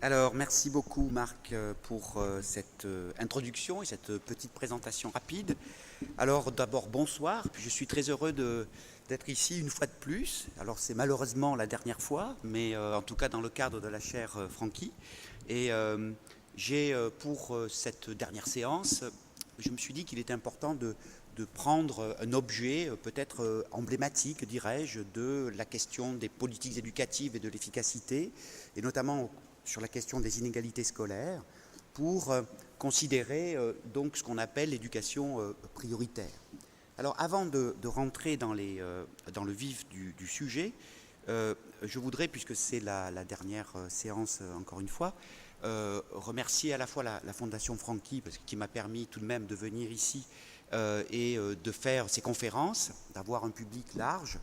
Alors, merci beaucoup Marc pour cette introduction et cette petite présentation rapide. Alors d'abord bonsoir, je suis très heureux d'être ici une fois de plus. Alors c'est malheureusement la dernière fois, mais en tout cas dans le cadre de la chaire Francky. Et j'ai pour cette dernière séance, je me suis dit qu'il était important de prendre un objet peut-être emblématique, dirais-je, de la question des politiques éducatives et de l'efficacité, et notamment sur la question des inégalités scolaires, pour considérer donc ce qu'on appelle l'éducation prioritaire. Alors avant de rentrer dans le vif du sujet, je voudrais, puisque c'est la dernière séance encore une fois, remercier à la fois la Fondation Francky, qui m'a permis tout de même de venir ici et de faire ces conférences, d'avoir un public large,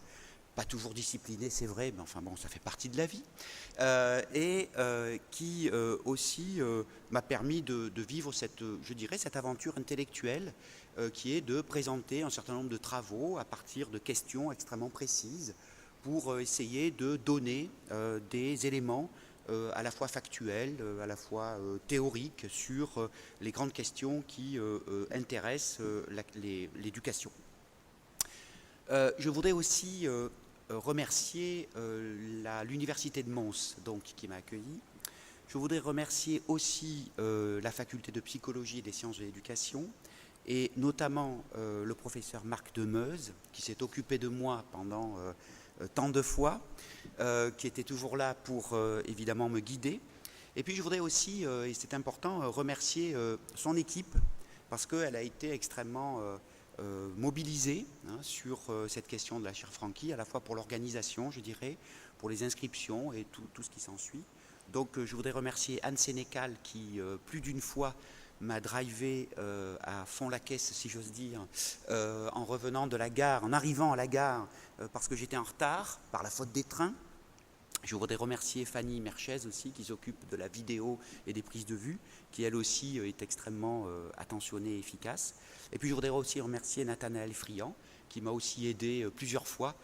pas toujours discipliné, c'est vrai, mais enfin bon, ça fait partie de la vie, et qui aussi m'a permis de vivre je dirais, cette aventure intellectuelle qui est de présenter un certain nombre de travaux à partir de questions extrêmement précises pour essayer de donner des éléments à la fois factuels, à la fois théoriques sur les grandes questions qui intéressent l'éducation. Je voudrais aussi remercier l'Université de Mons, donc, qui m'a accueilli. Je voudrais remercier aussi la faculté de psychologie et des sciences de l'éducation, et notamment le professeur Marc Demeuse, qui s'est occupé de moi pendant tant de fois, qui était toujours là pour évidemment me guider. Et puis je voudrais aussi, et c'est important, remercier son équipe, parce qu'elle a été extrêmement mobilisée sur cette question de la chaire Francky, à la fois pour l'organisation, je dirais, pour les inscriptions et tout ce qui s'ensuit. Donc je voudrais remercier Anne Sénécal qui, plus d'une fois, m'a drivé à fond la caisse, si j'ose dire, en revenant de la gare, en arrivant à la gare, parce que j'étais en retard, par la faute des trains. Je voudrais remercier Fanny Merchez aussi, qui s'occupe de la vidéo et des prises de vue, qui elle aussi est extrêmement attentionnée et efficace. Et puis je voudrais aussi remercier Nathanaël Friand, qui m'a aussi aidé plusieurs fois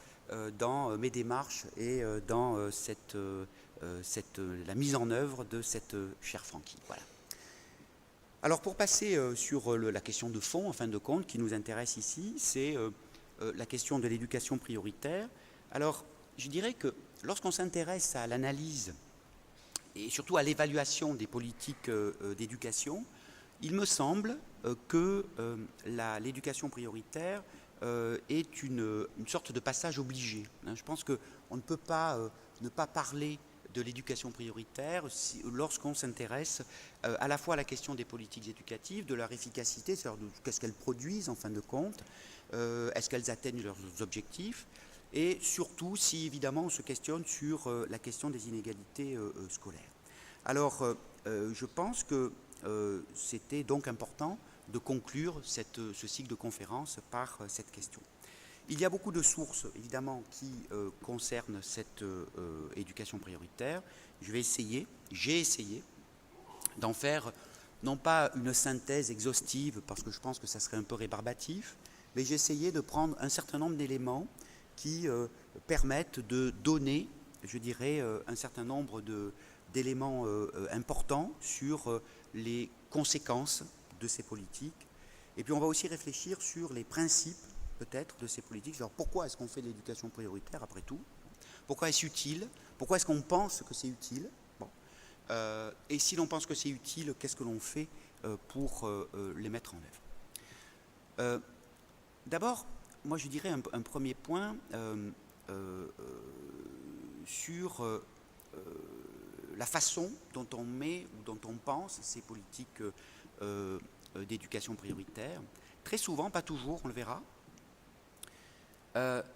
dans mes démarches et dans la mise en œuvre de cette chaire Francky. Voilà. Alors pour passer sur la question de fond, en fin de compte, qui nous intéresse ici, c'est la question de l'éducation prioritaire. Alors je dirais que lorsqu'on s'intéresse à l'analyse et surtout à l'évaluation des politiques d'éducation, il me semble que l'éducation prioritaire est une sorte de passage obligé. Je pense qu'on ne peut pas ne pas parler de l'éducation prioritaire lorsqu'on s'intéresse à la fois à la question des politiques éducatives, de leur efficacité, c'est-à-dire qu'est-ce qu'elles produisent en fin de compte, est-ce qu'elles atteignent leurs objectifs, et surtout si évidemment on se questionne sur la question des inégalités scolaires. Alors je pense que c'était donc important de conclure ce cycle de conférences par cette question. Il y a beaucoup de sources, évidemment, qui concernent cette éducation prioritaire. J'ai essayé d'en faire, non pas une synthèse exhaustive, parce que je pense que ça serait un peu rébarbatif, mais j'ai essayé de prendre un certain nombre d'éléments qui permettent de donner, je dirais, un certain nombre d'éléments importants sur les conséquences de ces politiques. Et puis on va aussi réfléchir sur les principes peut-être de ces politiques. Alors pourquoi est-ce qu'on fait de l'éducation prioritaire après tout? Pourquoi est-ce utile? Pourquoi est-ce qu'on pense que c'est utile? Bon. Et si l'on pense que c'est utile, qu'est-ce que l'on fait pour les mettre en œuvre? D'abord, moi je dirais un premier point sur la façon dont on met ou dont on pense ces politiques d'éducation prioritaire. Très souvent, pas toujours, on le verra,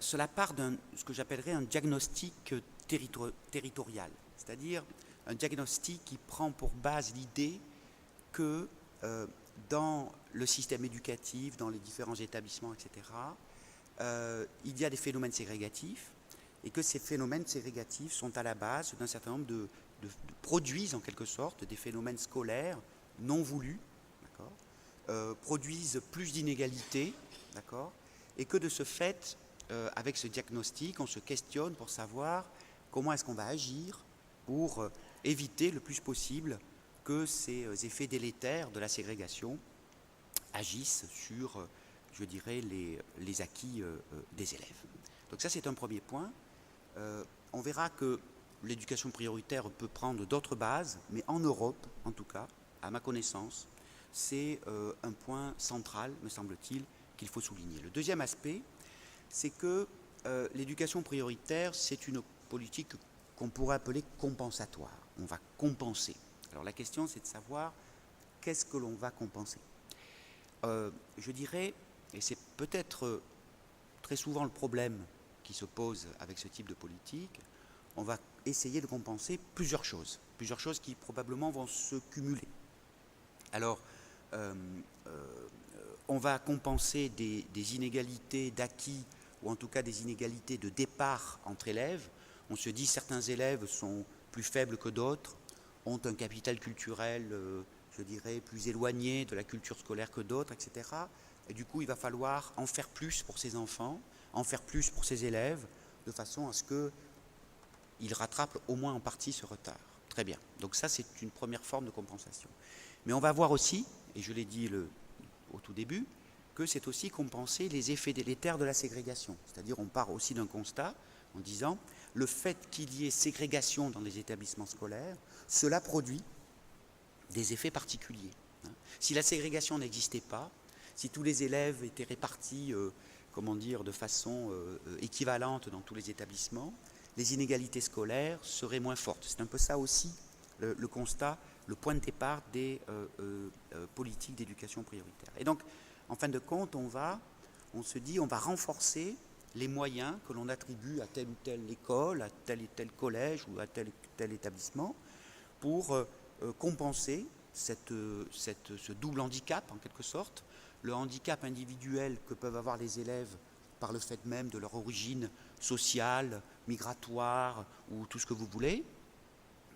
cela part ce que j'appellerais un diagnostic territorial, c'est-à-dire un diagnostic qui prend pour base l'idée que dans le système éducatif, dans les différents établissements, etc., il y a des phénomènes ségrégatifs et que ces phénomènes ségrégatifs sont à la base d'un certain nombre produisent en quelque sorte des phénomènes scolaires non voulus, produisent plus d'inégalités, et que de ce fait, avec ce diagnostic, on se questionne pour savoir comment est-ce qu'on va agir pour éviter le plus possible que ces effets délétères de la ségrégation agissent sur, je dirais, les acquis des élèves. Donc ça, c'est un premier point. On verra que l'éducation prioritaire peut prendre d'autres bases, mais en Europe, en tout cas, à ma connaissance, c'est un point central, me semble-t-il, qu'il faut souligner. Le deuxième aspect, c'est que l'éducation prioritaire, c'est une politique qu'on pourrait appeler compensatoire. On va compenser. Alors la question, c'est de savoir qu'est-ce que l'on va compenser. Je dirais, et c'est peut-être très souvent le problème qui se pose avec ce type de politique, on va essayer de compenser plusieurs choses qui probablement vont se cumuler. Alors, on va compenser des inégalités d'acquis, ou en tout cas des inégalités de départ entre élèves. On se dit certains élèves sont plus faibles que d'autres, ont un capital culturel, je dirais, plus éloigné de la culture scolaire que d'autres, etc. Et du coup, il va falloir en faire plus pour ces enfants, en faire plus pour ces élèves, de façon à ce qu'ils rattrapent au moins en partie ce retard. Très bien. Donc ça, c'est une première forme de compensation. Mais on va voir aussi, et je l'ai dit au tout début, que c'est aussi compenser les effets délétères de la ségrégation. C'est-à-dire, on part aussi d'un constat en disant, le fait qu'il y ait ségrégation dans les établissements scolaires, cela produit des effets particuliers. Si la ségrégation n'existait pas, si tous les élèves étaient répartis, comment dire, de façon équivalente dans tous les établissements, les inégalités scolaires seraient moins fortes. C'est un peu ça aussi le constat, le point de départ des politiques d'éducation prioritaire. Et donc, en fin de compte, on se dit, on va renforcer les moyens que l'on attribue à telle ou telle école, à tel et tel collège ou à tel et tel établissement pour compenser ce double handicap, en quelque sorte, le handicap individuel que peuvent avoir les élèves par le fait même de leur origine sociale, migratoire ou tout ce que vous voulez,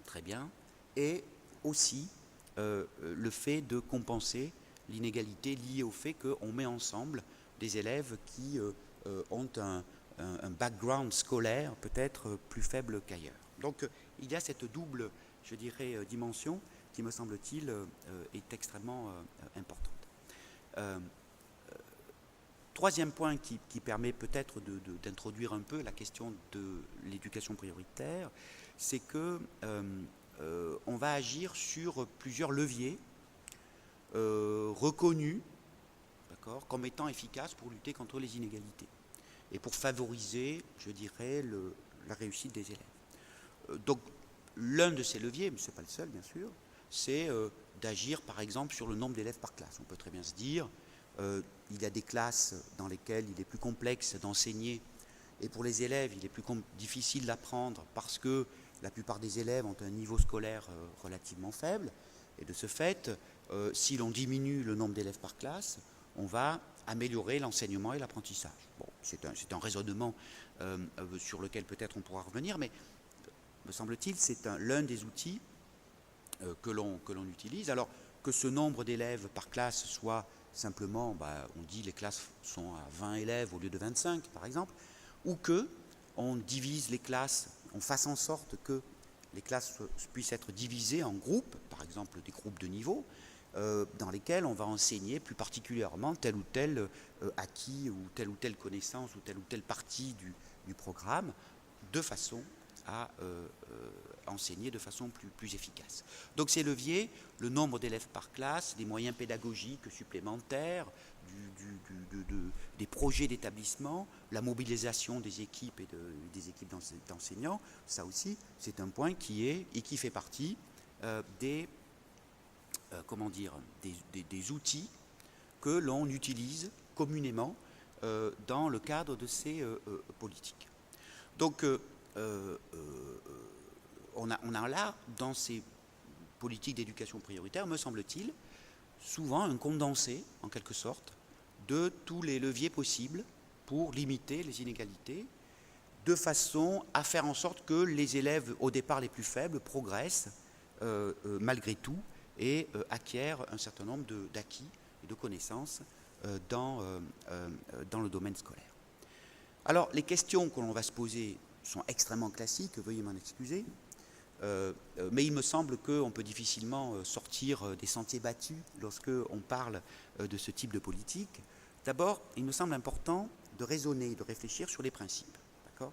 très bien, et aussi le fait de compenser l'inégalité liée au fait qu'on met ensemble des élèves qui ont un background scolaire peut-être plus faible qu'ailleurs. Donc il y a cette double, je dirais, dimension qui, me semble-t-il, est extrêmement importante. Troisième point qui permet peut-être d'introduire un peu la question de l'éducation prioritaire, c'est que on va agir sur plusieurs leviers reconnus, d'accord, comme étant efficaces pour lutter contre les inégalités et pour favoriser, je dirais, la réussite des élèves. Donc, l'un de ces leviers, mais ce n'est pas le seul, bien sûr, c'est d'agir, par exemple, sur le nombre d'élèves par classe. On peut très bien se dire, il y a des classes dans lesquelles il est plus complexe d'enseigner, et pour les élèves, il est plus difficile d'apprendre parce que la plupart des élèves ont un niveau scolaire relativement faible, et de ce fait, si l'on diminue le nombre d'élèves par classe, on va améliorer l'enseignement et l'apprentissage. Bon, c'est un raisonnement sur lequel peut-être on pourra revenir, mais me semble-t-il, c'est l'un des outils que l'on utilise. Alors que ce nombre d'élèves par classe soit simplement, on dit les classes sont à 20 élèves au lieu de 25 par exemple, ou que on divise les classes, on fasse en sorte que les classes puissent être divisées en groupes, par exemple des groupes de niveau, dans lesquels on va enseigner plus particulièrement tel ou tel acquis ou telle connaissance ou telle partie du programme, de façon à enseigner de façon plus efficace. Donc ces leviers, le nombre d'élèves par classe, les moyens pédagogiques supplémentaires, des projets d'établissement, la mobilisation des équipes et des équipes d'enseignants, ça aussi c'est un point qui fait partie des outils que l'on utilise communément dans le cadre de ces politiques. Donc on a là, dans ces politiques d'éducation prioritaire, me semble-t-il, souvent un condensé, en quelque sorte, de tous les leviers possibles pour limiter les inégalités, de façon à faire en sorte que les élèves, au départ les plus faibles, progressent malgré tout et acquièrent un certain nombre d'acquis et de connaissances dans le domaine scolaire. Alors, les questions que l'on va se poser sont extrêmement classiques, veuillez m'en excuser. Mais il me semble qu'on peut difficilement sortir des sentiers battus lorsque on parle de ce type de politique. D'abord, il me semble important de raisonner, de réfléchir sur les principes. D'accord ?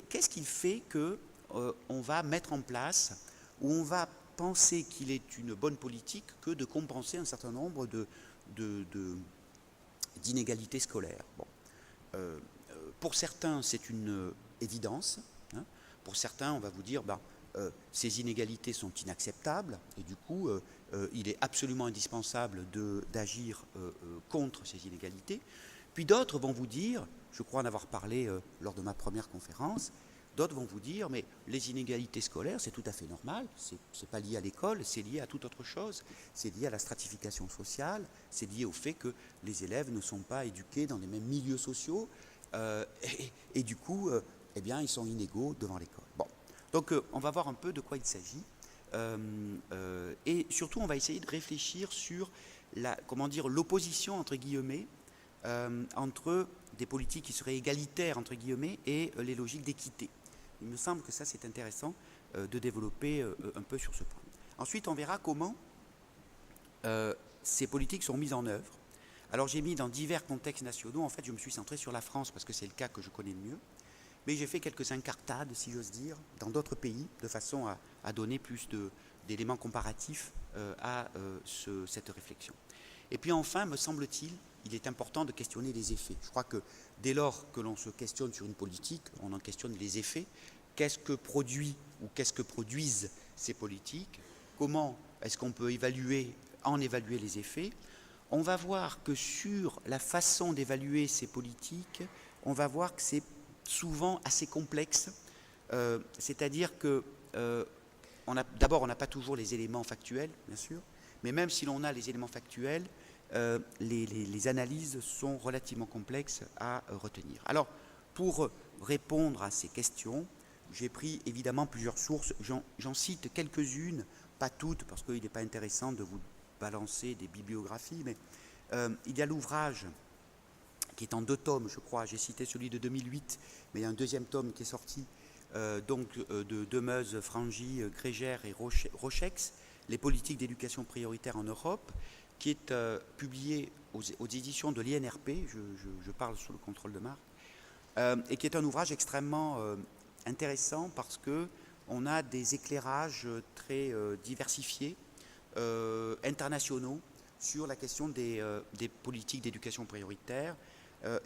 Qu'est-ce qui fait qu'on va mettre en place, ou on va penser qu'il est une bonne politique que de compenser un certain nombre d'inégalités scolaires? Bon. Pour certains, c'est une évidence. Hein. Pour certains, on va vous dire, ces inégalités sont inacceptables, et du coup, il est absolument indispensable d'agir contre ces inégalités. Puis d'autres vont vous dire, je crois en avoir parlé lors de ma première conférence, d'autres vont vous dire, mais les inégalités scolaires, c'est tout à fait normal, c'est pas lié à l'école, c'est lié à toute autre chose, c'est lié à la stratification sociale, c'est lié au fait que les élèves ne sont pas éduqués dans les mêmes milieux sociaux, et du coup, eh bien, ils sont inégaux devant l'école. Bon. Donc, on va voir un peu de quoi il s'agit, et surtout, on va essayer de réfléchir sur l'opposition, entre guillemets, entre des politiques qui seraient égalitaires, entre guillemets, et les logiques d'équité. Il me semble que ça, c'est intéressant de développer un peu sur ce point. Ensuite, on verra comment ces politiques sont mises en œuvre. Alors, j'ai mis dans divers contextes nationaux, en fait, je me suis centré sur la France parce que c'est le cas que je connais le mieux, mais j'ai fait quelques incartades, si j'ose dire, dans d'autres pays, de façon à donner plus d'éléments comparatifs à cette réflexion. Et puis enfin, me semble-t-il, il est important de questionner les effets. Je crois que dès lors que l'on se questionne sur une politique, on en questionne les effets. Qu'est-ce que produit ou qu'est-ce que produisent ces politiques? Comment est-ce qu'on peut évaluer les effets? On va voir que sur la façon d'évaluer ces politiques, on va voir que c'est souvent assez complexe. C'est-à-dire que d'abord, on n'a pas toujours les éléments factuels, bien sûr, mais même si l'on a les éléments factuels, les analyses sont relativement complexes à retenir. Alors, pour répondre à ces questions, j'ai pris évidemment plusieurs sources. J'en cite quelques-unes, pas toutes, parce qu'il n'est pas intéressant de vous balancer des bibliographies, mais il y a l'ouvrage qui est en 2 tomes, je crois. J'ai cité celui de 2008, mais il y a un 2e tome qui est sorti, de Demeuse, Frangy, Grégère et Rochex, Les politiques d'éducation prioritaire en Europe, qui est publié aux éditions de l'INRP, je parle sous le contrôle de Marc, et qui est un ouvrage extrêmement intéressant parce qu'on a des éclairages très diversifiés, internationaux, sur la question des politiques d'éducation prioritaire,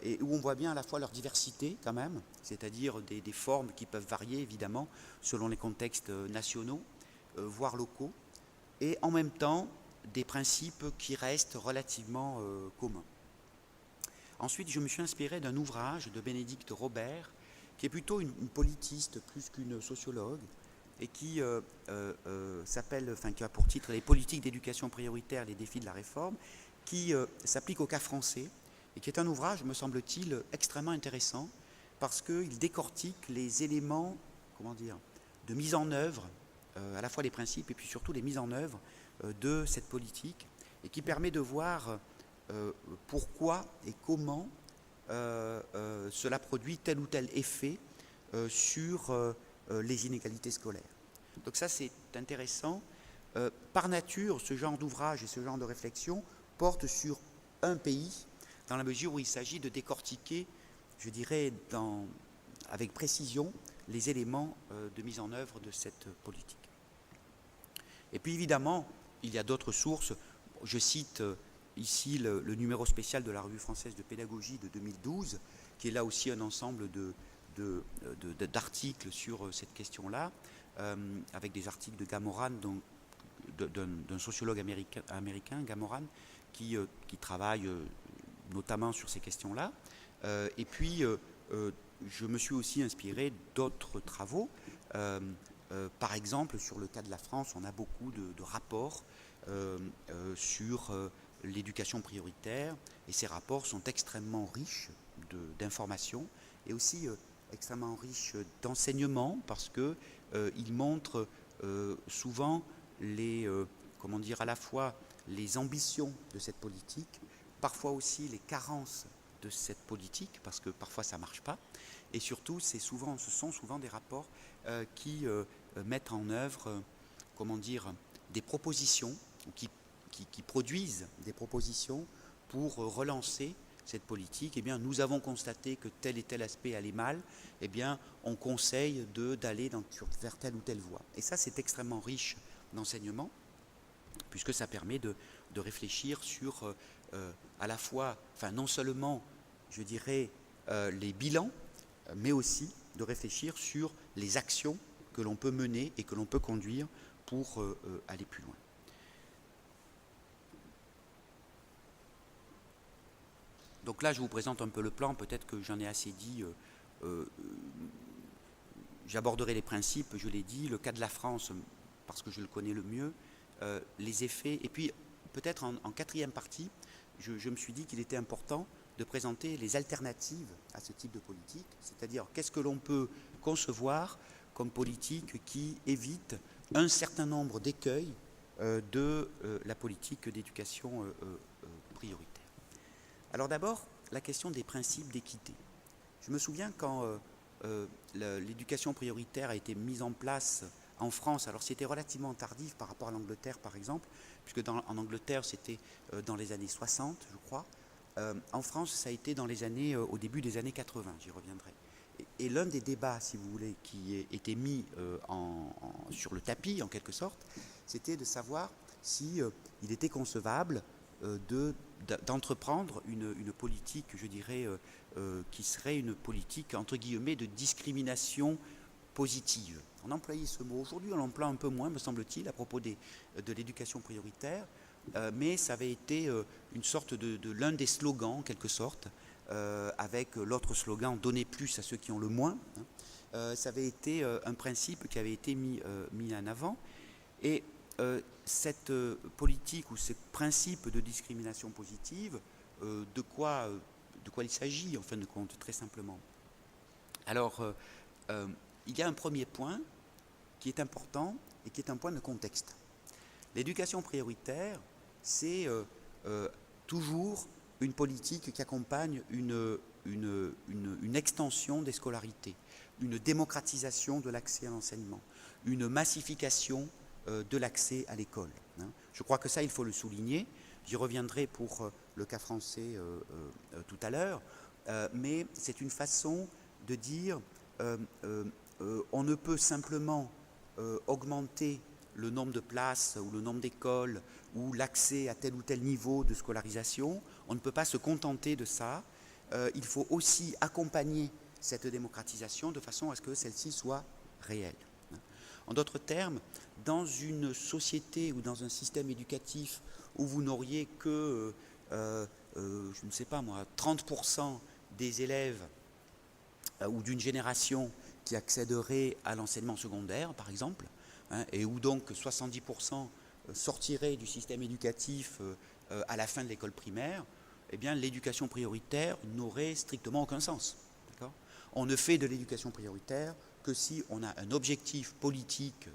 et où on voit bien à la fois leur diversité quand même, c'est-à-dire des formes qui peuvent varier évidemment selon les contextes nationaux, voire locaux, et en même temps des principes qui restent relativement communs. Ensuite, je me suis inspiré d'un ouvrage de Bénédicte Robert, qui est plutôt une politiste plus qu'une sociologue, et qui qui a pour titre « Les politiques d'éducation prioritaire, les défis de la réforme », qui s'applique au cas français, et qui est un ouvrage, me semble-t-il, extrêmement intéressant, parce qu'il décortique les éléments, de mise en œuvre, à la fois les principes et puis surtout les mises en œuvre de cette politique, et qui permet de voir pourquoi et comment cela produit tel ou tel effet sur les inégalités scolaires. Donc ça, c'est intéressant. Par nature, ce genre d'ouvrage et ce genre de réflexion porte sur un pays, dans la mesure où il s'agit de décortiquer, je dirais, avec précision, les éléments de mise en œuvre de cette politique. Et puis évidemment, il y a d'autres sources. Je cite ici le numéro spécial de la Revue française de pédagogie de 2012, qui est là aussi un ensemble d'articles sur cette question-là, avec des articles de Gamoran, d'un sociologue américain, Gamoran, qui travaille notamment sur ces questions-là. Et puis, je me suis aussi inspiré d'autres travaux. Par exemple, sur le cas de la France, on a beaucoup de rapports sur l'éducation prioritaire, et ces rapports sont extrêmement riches d'informations et aussi extrêmement riches d'enseignements, parce qu'ils montrent souvent à la fois les ambitions de cette politique, parfois aussi les carences de cette politique, parce que parfois ça ne marche pas, et surtout ce sont souvent des rapports qui mettent en œuvre, comment dire, des propositions, qui produisent des propositions pour relancer cette politique. Eh bien, nous avons constaté que tel et tel aspect allait mal, eh bien, on conseille d'aller vers telle ou telle voie. Et ça, c'est extrêmement riche d'enseignement, puisque ça permet de réfléchir sur à la fois, enfin non seulement, je dirais, les bilans, mais aussi de réfléchir sur les actions que l'on peut mener et que l'on peut conduire pour aller plus loin. Donc là, je vous présente un peu le plan, peut-être que j'en ai assez dit. J'aborderai les principes, je l'ai dit, le cas de la France, parce que je le connais le mieux, les effets, et puis peut-être en quatrième partie, je me suis dit qu'il était important de présenter les alternatives à ce type de politique, c'est-à-dire qu'est-ce que l'on peut concevoir comme politique qui évite un certain nombre d'écueils de la politique d'éducation prioritaire. Alors d'abord, la question des principes d'équité. Je me souviens quand l'éducation prioritaire a été mise en place en France, alors c'était relativement tardif par rapport à l'Angleterre par exemple, puisque en Angleterre c'était dans les années 60 je crois, en France ça a été dans les années, au début des années 80, j'y reviendrai. Et l'un des débats, si vous voulez, qui était mis sur le tapis en quelque sorte, c'était de savoir si il était concevable d'entreprendre une politique, je dirais, qui serait une politique, entre guillemets, de discrimination positive. On employait ce mot. Aujourd'hui, on l'emploie un peu moins, me semble-t-il, à propos de l'éducation prioritaire, mais ça avait été une sorte de l'un des slogans, en quelque sorte, avec l'autre slogan « Donnez plus à ceux qui ont le moins ». Ça avait été un principe qui avait été mis en avant. Et cette politique ou ce principe de discrimination positive, de quoi il s'agit en fin de compte, très simplement. Alors, il y a un premier point qui est important et qui est un point de contexte. L'éducation prioritaire, c'est toujours une politique qui accompagne une extension des scolarités, une démocratisation de l'accès à l'enseignement, une massification de l'accès à l'école. Je crois que ça, il faut le souligner. J'y reviendrai pour le cas français tout à l'heure, mais c'est une façon de dire on ne peut simplement augmenter le nombre de places ou le nombre d'écoles ou l'accès à tel ou tel niveau de scolarisation. On ne peut pas se contenter de ça. Il faut aussi accompagner cette démocratisation de façon à ce que celle-ci soit réelle. En d'autres termes, dans une société ou dans un système éducatif où vous n'auriez que, je ne sais pas moi, 30% des élèves ou d'une génération qui accéderait à l'enseignement secondaire, par exemple, et où donc 70% sortiraient du système éducatif à la fin de l'école primaire, eh bien l'éducation prioritaire n'aurait strictement aucun sens. On ne fait de l'éducation prioritaire que si on a un objectif politique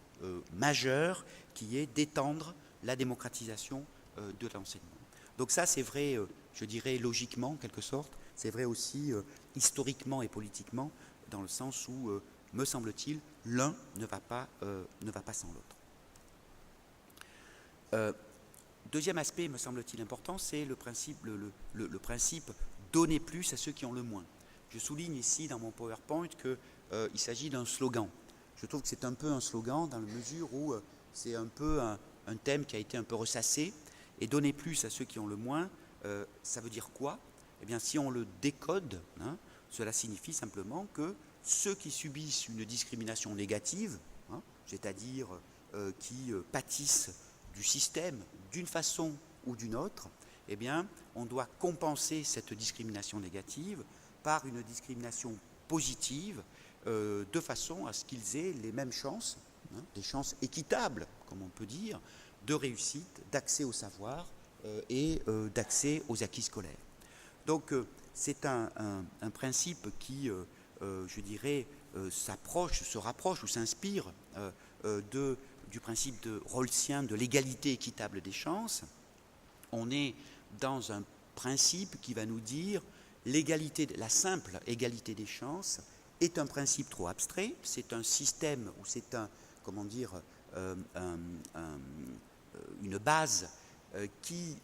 majeur qui est d'étendre la démocratisation de l'enseignement. Donc ça, c'est vrai, je dirais logiquement, en quelque sorte, c'est vrai aussi historiquement et politiquement, dans le sens où, me semble-t-il, l'un ne va pas sans l'autre. Deuxième aspect, me semble-t-il, important, c'est le principe donner plus à ceux qui ont le moins. Je souligne ici dans mon PowerPoint qu'il s'agit d'un slogan. Je trouve que c'est un peu un slogan dans la mesure où c'est un peu un thème qui a été un peu ressassé. Et donner plus à ceux qui ont le moins, ça veut dire quoi? Eh bien, si on le décode, cela signifie simplement que ceux qui subissent une discrimination négative, c'est-à-dire qui pâtissent du système d'une façon ou d'une autre, eh bien, on doit compenser cette discrimination négative par une discrimination positive, de façon à ce qu'ils aient les mêmes chances, des chances équitables, comme on peut dire, de réussite, d'accès au savoir et d'accès aux acquis scolaires. Donc c'est un principe qui, je dirais, se rapproche ou s'inspire du principe de rawlsien de l'égalité équitable des chances. On est dans un principe qui va nous dire la simple égalité des chances est un principe trop abstrait, c'est un système ou c'est comment dire, une base qui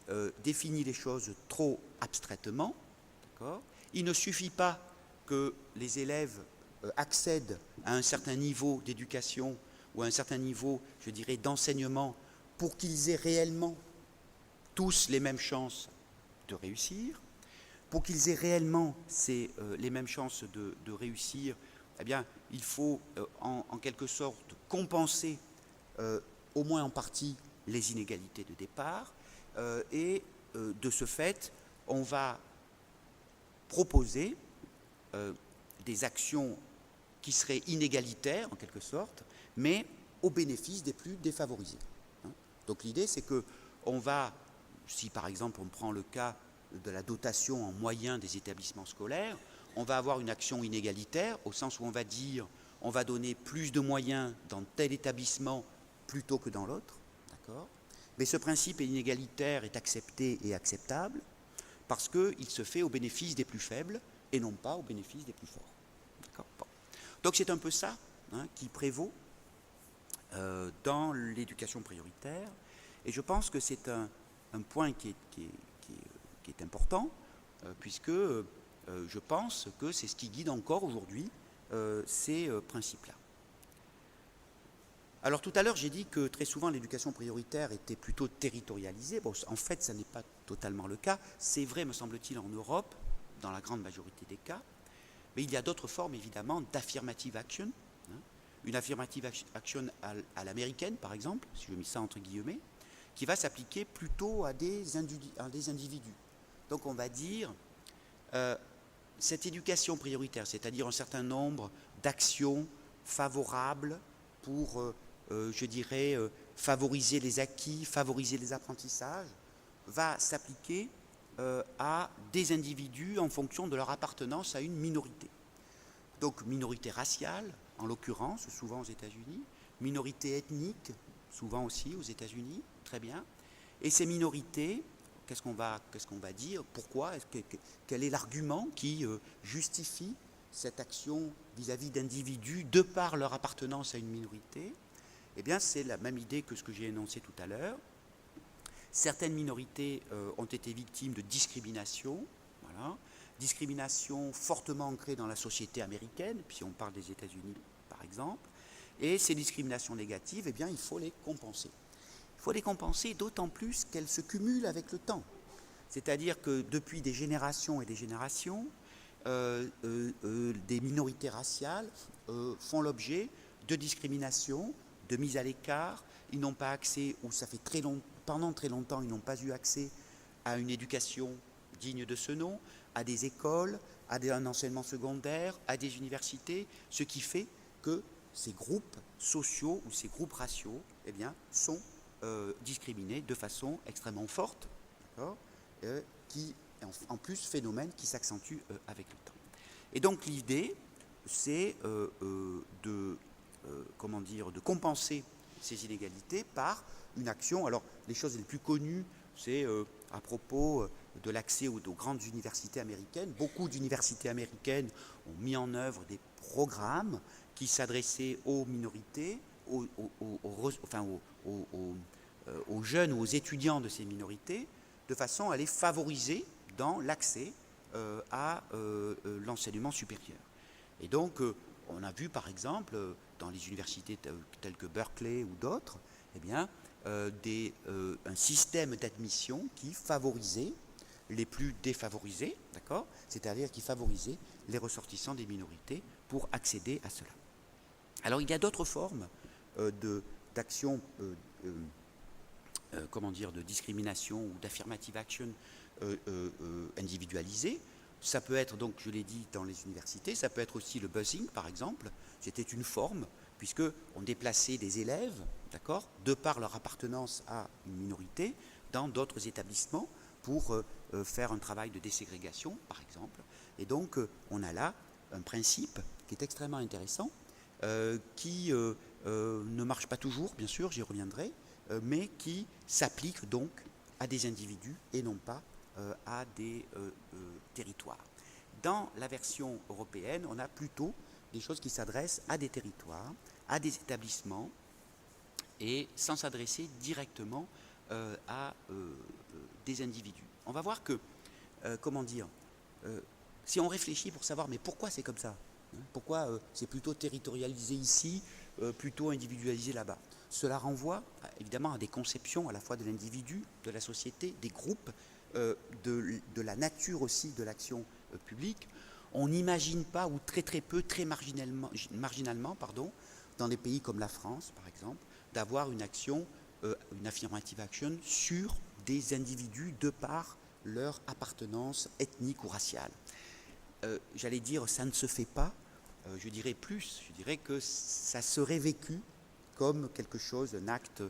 définit les choses trop abstraitement. Il ne suffit pas que les élèves accèdent à un certain niveau d'éducation ou à un certain niveau, je dirais, d'enseignement pour qu'ils aient réellement tous les mêmes chances de réussir. Pour qu'ils aient réellement les mêmes chances de réussir, eh bien, il faut en quelque sorte compenser au moins en partie les inégalités de départ. Et de ce fait, on va proposer des actions qui seraient inégalitaires en quelque sorte, mais au bénéfice des plus défavorisés. Donc l'idée, c'est qu'on va, si par exemple on prend le cas de la dotation en moyens des établissements scolaires, on va avoir une action inégalitaire au sens où on va dire on va donner plus de moyens dans tel établissement plutôt que dans l'autre, d'accord ? Mais ce principe inégalitaire est accepté et acceptable parce qu'il se fait au bénéfice des plus faibles et non pas au bénéfice des plus forts. D'accord ? Bon. Donc c'est un peu ça qui prévaut dans l'éducation prioritaire, et je pense que c'est un point qui est important, puisque je pense que c'est ce qui guide encore aujourd'hui ces principes-là. Alors tout à l'heure, j'ai dit que très souvent l'éducation prioritaire était plutôt territorialisée. Bon, en fait, ça n'est pas totalement le cas. C'est vrai, me semble-t-il, en Europe, dans la grande majorité des cas. Mais il y a d'autres formes, évidemment, d'affirmative action. Une affirmative action à l'américaine, par exemple, si je mets ça entre guillemets, qui va s'appliquer plutôt à des individus. Donc on va dire, cette éducation prioritaire, c'est-à-dire un certain nombre d'actions favorables pour, je dirais, favoriser les acquis, favoriser les apprentissages, va s'appliquer à des individus en fonction de leur appartenance à une minorité. Donc minorité raciale, en l'occurrence, souvent aux États-Unis, minorité ethnique, souvent aussi aux États-Unis, très bien. Et ces minorités, qu'est-ce qu'on va dire? Pourquoi? Quel est l'argument qui justifie cette action vis-à-vis d'individus de par leur appartenance à une minorité? Eh bien, c'est la même idée que ce que j'ai énoncé tout à l'heure. Certaines minorités ont été victimes de discrimination, voilà. Discrimination fortement ancrée dans la société américaine, puis on parle des États-Unis par exemple, et ces discriminations négatives, eh bien, il faut les compenser. Il faut les compenser d'autant plus qu'elles se cumulent avec le temps. C'est-à-dire que depuis des générations et des générations, des minorités raciales font l'objet de discrimination, de mise à l'écart. Ils n'ont pas accès, ou ça fait pendant très longtemps, ils n'ont pas eu accès à une éducation digne de ce nom, à des écoles, à un enseignement secondaire, à des universités, ce qui fait que ces groupes sociaux ou ces groupes raciaux, eh bien, sont discriminés de façon extrêmement forte, qui, en plus, phénomène qui s'accentue avec le temps. Et donc l'idée, c'est de compenser ces inégalités par une action. Alors les choses les plus connues, c'est à propos de l'accès aux grandes universités américaines. Beaucoup d'universités américaines ont mis en œuvre des programmes qui s'adressaient aux minorités, aux jeunes ou aux étudiants de ces minorités, de façon à les favoriser dans l'accès à l'enseignement supérieur. Et donc, on a vu par exemple, dans les universités telles que Berkeley ou d'autres, eh bien, un système d'admission qui favorisait les plus défavorisés, d'accord, c'est-à-dire qui favorisait les ressortissants des minorités pour accéder à cela. Alors il y a d'autres formes d'action, de discrimination ou d'affirmative action individualisée. Ça peut être, donc je l'ai dit, dans les universités, ça peut être aussi le busing par exemple. C'était une forme, puisqu'on déplaçait des élèves, d'accord, de par leur appartenance à une minorité, dans d'autres établissements pour faire un travail de déségrégation, par exemple. Et donc, on a là un principe qui est extrêmement intéressant, qui ne marche pas toujours, bien sûr, j'y reviendrai, mais qui s'applique donc à des individus et non pas à des territoires. Dans la version européenne, on a plutôt des choses qui s'adressent à des territoires, à des établissements, et sans s'adresser directement à des individus. On va voir que, comment dire, si on réfléchit pour savoir mais pourquoi c'est comme ça, hein, pourquoi c'est plutôt territorialisé ici, plutôt individualisé là-bas, cela renvoie évidemment à des conceptions à la fois de l'individu, de la société, des groupes, de la nature aussi de l'action publique. On n'imagine pas, ou très très peu, très marginalement, dans des pays comme la France par exemple, d'avoir une action, une affirmative action sur des individus de par leur appartenance ethnique ou raciale. J'allais dire, ça ne se fait pas, je dirais plus, je dirais que ça serait vécu comme quelque chose, un acte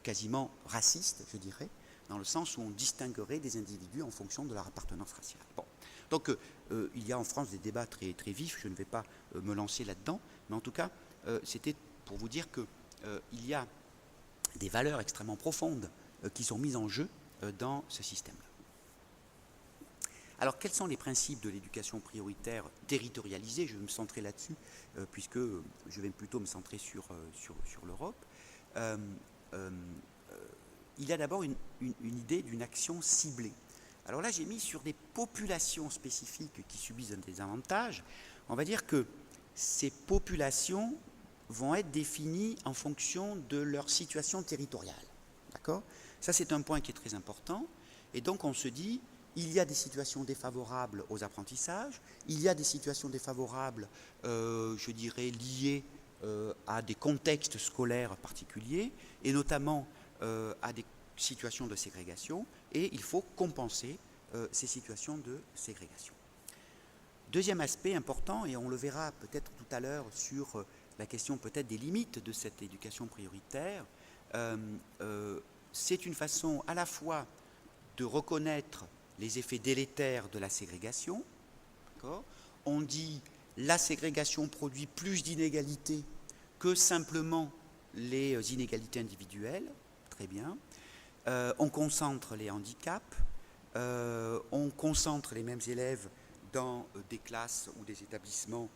quasiment raciste, je dirais, dans le sens où on distinguerait des individus en fonction de leur appartenance raciale. Bon. Donc il y a en France des débats très, très vifs, je ne vais pas me lancer là-dedans, mais en tout cas, c'était pour vous dire qu'il y a des valeurs extrêmement profondes qui sont mises en jeu dans ce système-là. Alors, quels sont les principes de l'éducation prioritaire territorialisée? Je vais me centrer là-dessus, puisque je vais plutôt me centrer sur l'Europe. Il y a d'abord une idée d'une action ciblée. Alors là, j'ai mis sur des populations spécifiques qui subissent un désavantage. On va dire que ces populations vont être définies en fonction de leur situation territoriale. D'accord? Ça, c'est un point qui est très important. Et donc, on se dit, il y a des situations défavorables aux apprentissages, il y a des situations défavorables, je dirais, liées à des contextes scolaires particuliers, et notamment à des situations de ségrégation, et il faut compenser ces situations de ségrégation. Deuxième aspect important, et on le verra peut-être tout à l'heure sur la question peut-être des limites de cette éducation prioritaire, c'est une façon à la fois de reconnaître les effets délétères de la ségrégation. On dit la ségrégation produit plus d'inégalités que simplement les inégalités individuelles. Très bien. On concentre les handicaps, on concentre les mêmes élèves dans des classes ou des établissements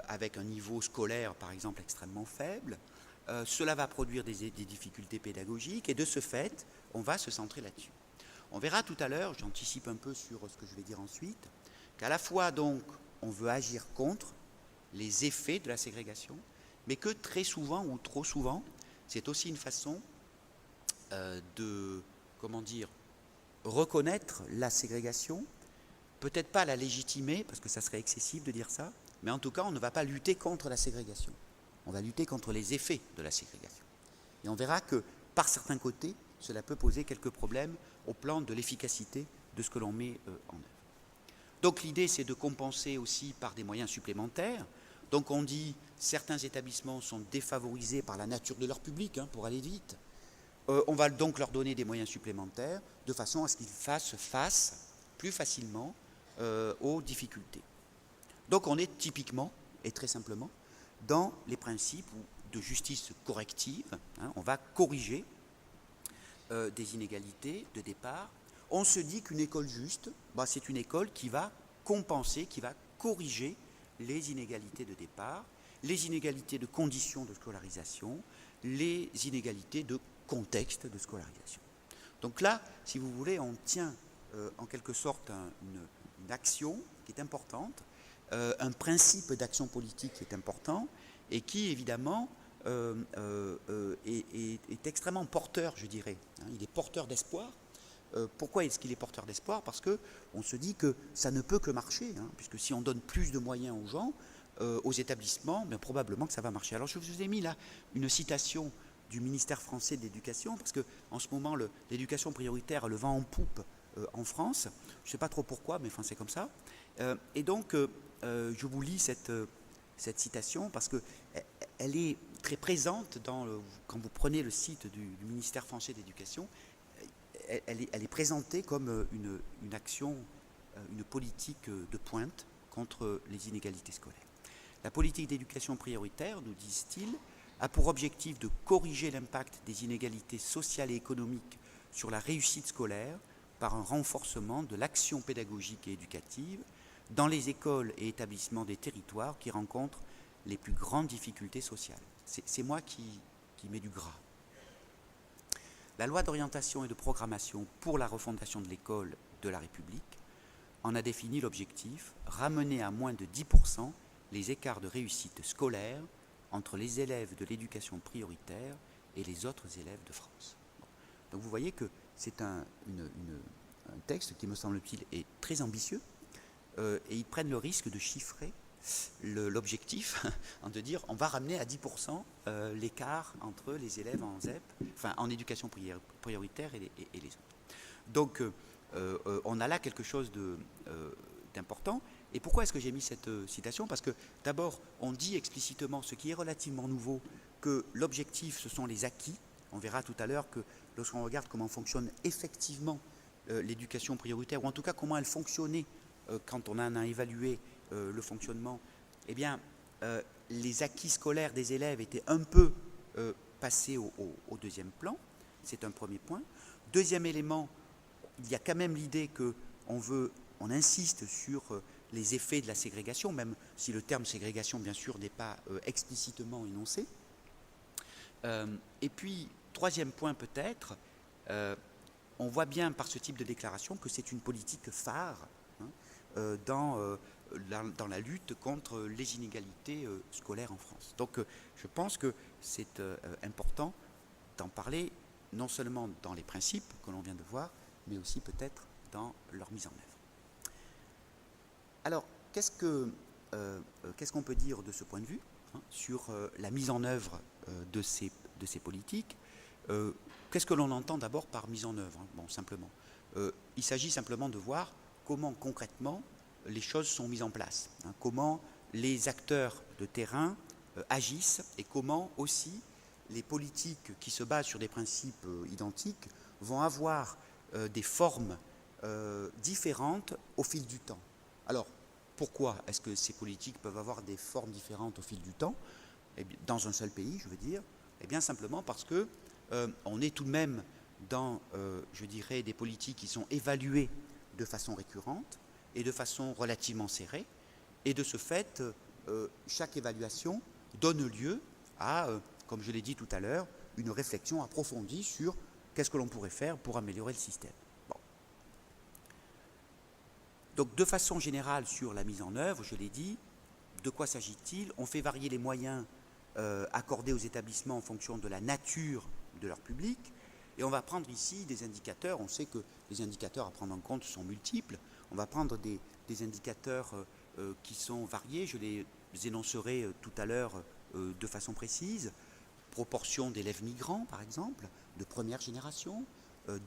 avec un niveau scolaire, par exemple, extrêmement faible. Cela va produire des difficultés pédagogiques et de ce fait, on va se centrer là-dessus. On verra tout à l'heure, j'anticipe un peu sur ce que je vais dire ensuite, qu'à la fois donc on veut agir contre les effets de la ségrégation, mais que très souvent ou trop souvent, c'est aussi une façon de, comment dire, reconnaître la ségrégation, peut-être pas la légitimer, parce que ça serait excessif de dire ça, mais en tout cas on ne va pas lutter contre la ségrégation, on va lutter contre les effets de la ségrégation. Et on verra que par certains côtés, cela peut poser quelques problèmes au plan de l'efficacité de ce que l'on met en œuvre. Donc l'idée, c'est de compenser aussi par des moyens supplémentaires. Donc on dit certains établissements sont défavorisés par la nature de leur public, pour aller vite. On va donc leur donner des moyens supplémentaires de façon à ce qu'ils fassent face plus facilement aux difficultés. Donc on est typiquement et très simplement dans les principes de justice corrective. On va corriger des inégalités de départ. On se dit qu'une école juste, c'est une école qui va compenser, qui va corriger les inégalités de départ, les inégalités de conditions de scolarisation, les inégalités de contexte de scolarisation. Donc là, si vous voulez, on tient en quelque sorte une action qui est importante, un principe d'action politique qui est important et qui évidemment est extrêmement porteur, je dirais. Il est porteur d'espoir. Pourquoi est-ce qu'il est porteur d'espoir? Parce qu'on se dit que ça ne peut que marcher, puisque si on donne plus de moyens aux gens, aux établissements, bien probablement que ça va marcher. Alors je vous ai mis là une citation du ministère français de l'Éducation, parce qu'en ce moment, l'éducation prioritaire a le vent en poupe en France. Je ne sais pas trop pourquoi, mais enfin, c'est comme ça. Et donc, je vous lis cette citation, parce qu'elle est très présente quand vous prenez le site du ministère français de l'Éducation. Elle est présentée comme une action, une politique de pointe contre les inégalités scolaires. La politique d'éducation prioritaire, nous disent-ils, a pour objectif de corriger l'impact des inégalités sociales et économiques sur la réussite scolaire par un renforcement de l'action pédagogique et éducative dans les écoles et établissements des territoires qui rencontrent les plus grandes difficultés sociales. C'est moi qui mets du gras. La loi d'orientation et de programmation pour la refondation de l'école de la République en a défini l'objectif, ramener à moins de 10% les écarts de réussite scolaire entre les élèves de l'éducation prioritaire et les autres élèves de France. Bon. Donc vous voyez que c'est un texte qui, me semble-t-il, est très ambitieux, et ils prennent le risque de chiffrer l'objectif, de dire on va ramener à 10% l'écart entre les élèves en ZEP, enfin en éducation prioritaire et les autres. Donc on a là quelque chose d'important. Et pourquoi est-ce que j'ai mis cette citation? Parce que d'abord, on dit explicitement, ce qui est relativement nouveau, que l'objectif, ce sont les acquis. On verra tout à l'heure que lorsqu'on regarde comment fonctionne effectivement l'éducation prioritaire, ou en tout cas comment elle fonctionnait quand on en a évalué le fonctionnement, eh bien, les acquis scolaires des élèves étaient un peu passés au deuxième plan. C'est un premier point. Deuxième élément, il y a quand même l'idée qu'on insiste sur les effets de la ségrégation, même si le terme ségrégation, bien sûr, n'est pas explicitement énoncé. Et puis, troisième point peut-être, on voit bien par ce type de déclaration que c'est une politique phare dans la lutte contre les inégalités scolaires en France. Donc je pense que c'est important d'en parler, non seulement dans les principes que l'on vient de voir, mais aussi peut-être dans leur mise en œuvre. Alors, qu'est-ce qu'on peut dire de ce point de vue sur la mise en œuvre de ces politiques? Qu'est-ce que l'on entend d'abord par mise en œuvre? Bon, simplement. Il s'agit simplement de voir comment concrètement les choses sont mises en place, comment les acteurs de terrain agissent et comment aussi les politiques qui se basent sur des principes identiques vont avoir des formes différentes au fil du temps. Alors, pourquoi est-ce que ces politiques peuvent avoir des formes différentes au fil du temps? Eh bien, dans un seul pays, je veux dire. Eh bien, simplement parce que on est tout de même dans, je dirais, des politiques qui sont évaluées de façon récurrente et de façon relativement serrée. Et de ce fait, chaque évaluation donne lieu à, comme je l'ai dit tout à l'heure, une réflexion approfondie sur qu'est-ce que l'on pourrait faire pour améliorer le système. Bon. Donc, de façon générale, sur la mise en œuvre, je l'ai dit, de quoi s'agit-il? On fait varier les moyens accordés aux établissements en fonction de la nature de leur public. Et on va prendre ici des indicateurs. On sait que les indicateurs à prendre en compte sont multiples. On va prendre des indicateurs qui sont variés. Je les énoncerai tout à l'heure de façon précise. Proportion d'élèves migrants, par exemple, de première génération,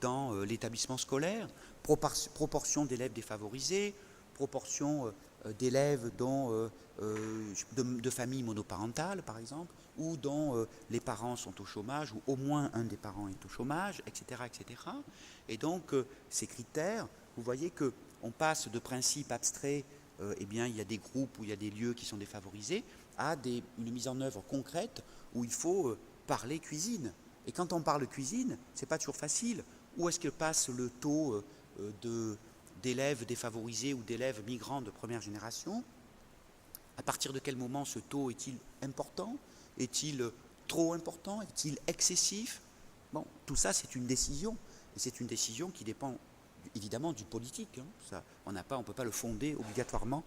dans l'établissement scolaire. Proportion d'élèves défavorisés. Proportion d'élèves de familles monoparentales, par exemple, ou dont les parents sont au chômage, ou au moins un des parents est au chômage, etc. etc. Et donc, ces critères, vous voyez qu'on passe de principes abstraits, eh bien, il y a des groupes où il y a des lieux qui sont défavorisés, à une mise en œuvre concrète où il faut parler cuisine. Et quand on parle cuisine, c'est pas toujours facile. Où est-ce que passe le taux d'élèves défavorisés ou d'élèves migrants de première génération? À partir de quel moment ce taux est-il important? Est-il trop important? Est-il excessif? Bon, tout ça, c'est une décision. Et c'est une décision qui dépend évidemment du politique. Ça, on ne peut pas le fonder obligatoirement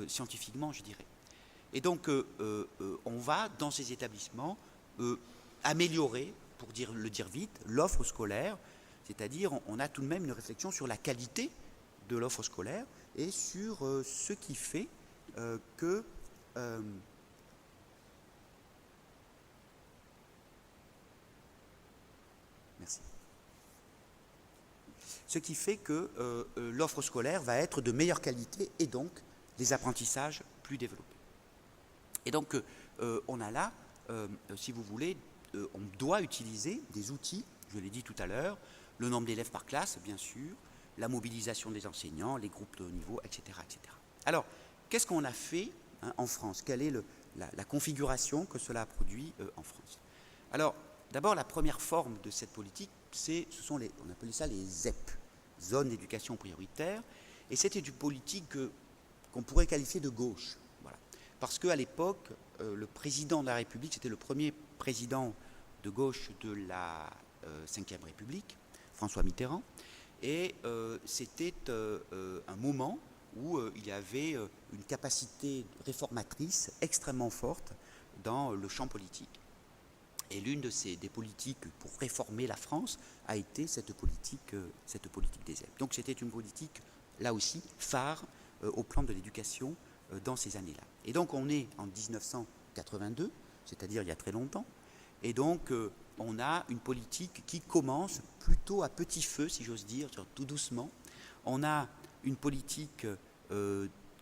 scientifiquement, je dirais. Et donc, on va, dans ces établissements, améliorer, pour le dire vite, l'offre scolaire. C'est-à-dire, on a tout de même une réflexion sur la qualité de l'offre scolaire et sur ce qui fait que merci. Ce qui fait que l'offre scolaire va être de meilleure qualité et donc des apprentissages plus développés. Et donc, on a là, si vous voulez, on doit utiliser des outils, je l'ai dit tout à l'heure, le nombre d'élèves par classe, bien sûr, la mobilisation des enseignants, les groupes de haut niveau, etc. etc. Alors, qu'est-ce qu'on a fait en France? Quelle est la configuration que cela a produit en France? Alors, d'abord, la première forme de cette politique, on appelait ça les ZEP, zones d'éducation prioritaire, et c'était une politique qu'on pourrait qualifier de gauche. Voilà. Parce qu'à l'époque, le président de la République, c'était le premier président de gauche de la Ve République, François Mitterrand, et c'était un moment où il y avait une capacité réformatrice extrêmement forte dans le champ politique. Et l'une des politiques pour réformer la France a été cette politique des ZEP. Donc c'était une politique, là aussi, phare au plan de l'éducation dans ces années-là. Et donc on est en 1982, c'est-à-dire il y a très longtemps, et donc on a une politique qui commence plutôt à petit feu, si j'ose dire, tout doucement. On a une politique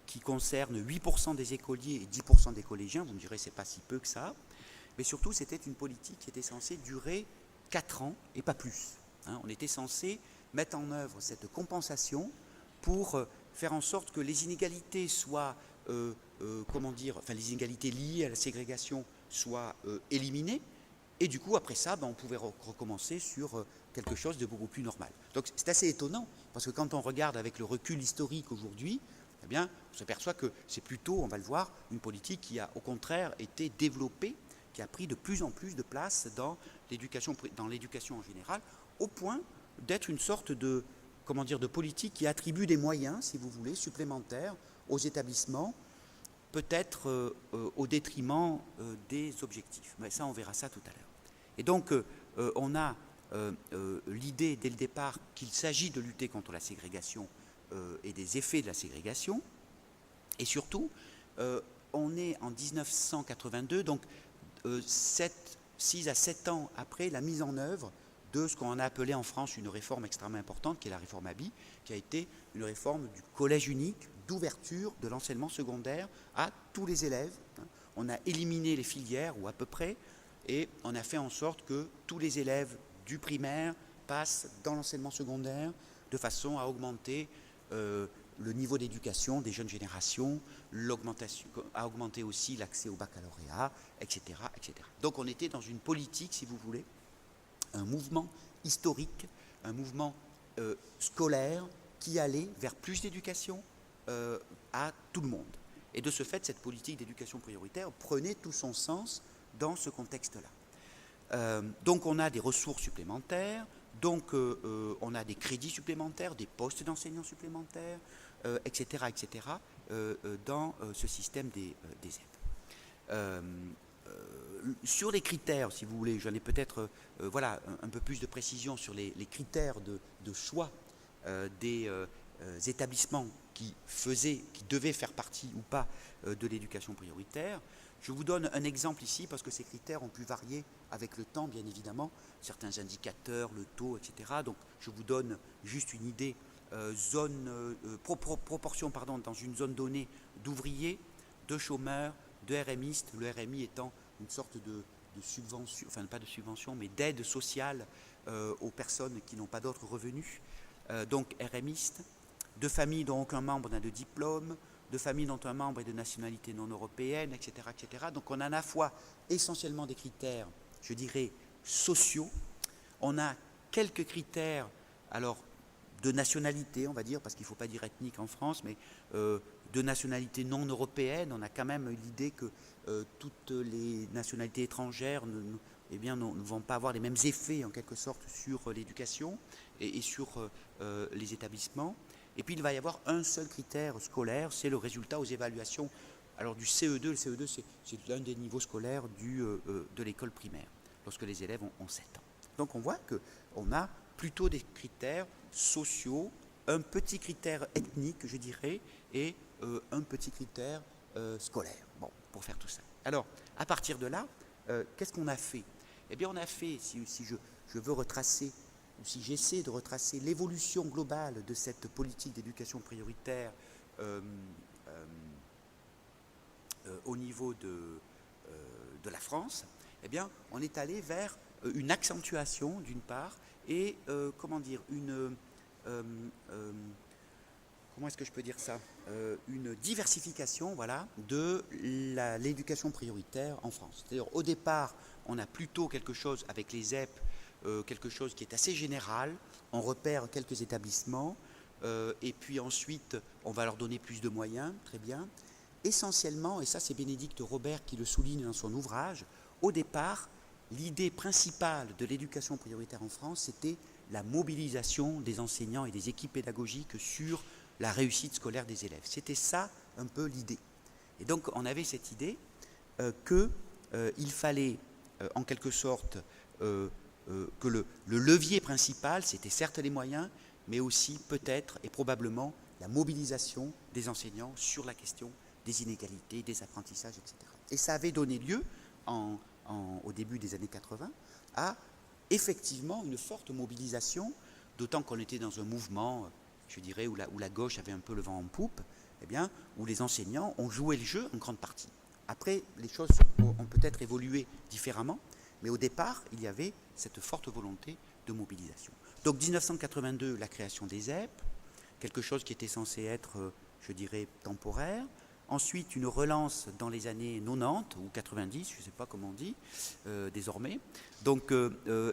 qui concerne 8% des écoliers et 10% des collégiens. Vous me direz, c'est pas si peu que ça. Mais surtout, c'était une politique qui était censée durer 4 ans et pas plus. On était censé mettre en œuvre cette compensation pour faire en sorte que les inégalités soient, les inégalités liées à la ségrégation soient éliminées. Et du coup, après ça, on pouvait recommencer sur quelque chose de beaucoup plus normal. Donc c'est assez étonnant, parce que quand on regarde avec le recul historique aujourd'hui, eh bien, on s'aperçoit que c'est plutôt, on va le voir, une politique qui a au contraire été développée, qui a pris de plus en plus de place dans l'éducation en général, au point d'être une sorte de politique qui attribue des moyens, si vous voulez, supplémentaires aux établissements, peut-être au détriment des objectifs. Mais ça, on verra ça tout à l'heure. Et donc, on a l'idée dès le départ qu'il s'agit de lutter contre la ségrégation et des effets de la ségrégation. Et surtout, on est en 1982, donc 6 à 7 ans après la mise en œuvre de ce qu'on a appelé en France une réforme extrêmement importante, qui est la réforme Abi, qui a été une réforme du collège unique, d'ouverture de l'enseignement secondaire à tous les élèves. On a éliminé les filières, ou à peu près, et on a fait en sorte que tous les élèves du primaire passent dans l'enseignement secondaire de façon à augmenter le niveau d'éducation des jeunes générations, à augmenter aussi l'accès au baccalauréat, etc., etc. Donc on était dans une politique, si vous voulez, un mouvement historique, un mouvement scolaire qui allait vers plus d'éducation à tout le monde. Et de ce fait, cette politique d'éducation prioritaire prenait tout son sens dans ce contexte-là. Donc on a des ressources supplémentaires, donc on a des crédits supplémentaires, des postes d'enseignants supplémentaires, etc., etc., dans ce système des ZEP. Sur les critères, si vous voulez, j'en ai peut-être un peu plus de précision sur les critères de choix des établissements qui devaient faire partie ou pas de l'éducation prioritaire. Je vous donne un exemple ici parce que ces critères ont pu varier avec le temps, bien évidemment, certains indicateurs, le taux, etc. Donc je vous donne juste une idée, proportion dans une zone donnée d'ouvriers, de chômeurs, de RMistes, le RMI étant une sorte de subvention, enfin pas de subvention, mais d'aide sociale aux personnes qui n'ont pas d'autres revenus, donc RMistes, de familles dont aucun membre n'a de diplôme, de familles dont un membre est de nationalité non européenne, etc., etc. Donc on a à la fois essentiellement des critères, je dirais, sociaux. On a quelques critères, alors de nationalité, on va dire, parce qu'il ne faut pas dire ethnique en France, mais de nationalité non européenne. On a quand même l'idée que toutes les nationalités étrangères ne vont pas avoir les mêmes effets, en quelque sorte, sur l'éducation et sur les établissements. Et puis il va y avoir un seul critère scolaire, c'est le résultat aux évaluations. Alors du CE2, le CE2 c'est l'un des niveaux scolaires de l'école primaire, lorsque les élèves ont 7 ans. Donc on voit qu'on a plutôt des critères sociaux, un petit critère ethnique, je dirais, et un petit critère scolaire, pour faire tout ça. Alors, à partir de là, qu'est-ce qu'on a fait? Eh bien, on a fait, si je veux retracer, ou si j'essaie de retracer l'évolution globale de cette politique d'éducation prioritaire au niveau de la France, eh bien, on est allé vers une accentuation, d'une part, et, comment est-ce que je peux dire ça, une diversification, voilà, de l'éducation prioritaire en France. C'est-à-dire, au départ, on a plutôt quelque chose avec les ZEP, quelque chose qui est assez général, on repère quelques établissements, et puis ensuite, on va leur donner plus de moyens, très bien. Essentiellement, et ça c'est Bénédicte Robert qui le souligne dans son ouvrage, au départ, l'idée principale de l'éducation prioritaire en France, c'était la mobilisation des enseignants et des équipes pédagogiques sur la réussite scolaire des élèves. C'était ça un peu l'idée. Et donc on avait cette idée qu'il fallait en quelque sorte que le levier principal, c'était certes les moyens, mais aussi peut-être et probablement la mobilisation des enseignants sur la question des inégalités, des apprentissages, etc. Et ça avait donné lieu, au début des années 80, à effectivement une forte mobilisation, d'autant qu'on était dans un mouvement, je dirais, où la gauche avait un peu le vent en poupe, eh bien, où les enseignants ont joué le jeu en grande partie. Après, les choses ont peut-être évolué différemment, mais au départ, il y avait cette forte volonté de mobilisation. Donc 1982, la création des ZEP, quelque chose qui était censé être, je dirais, temporaire. Ensuite, une relance dans les années 90 ou 90, je ne sais pas comment on dit désormais. Donc,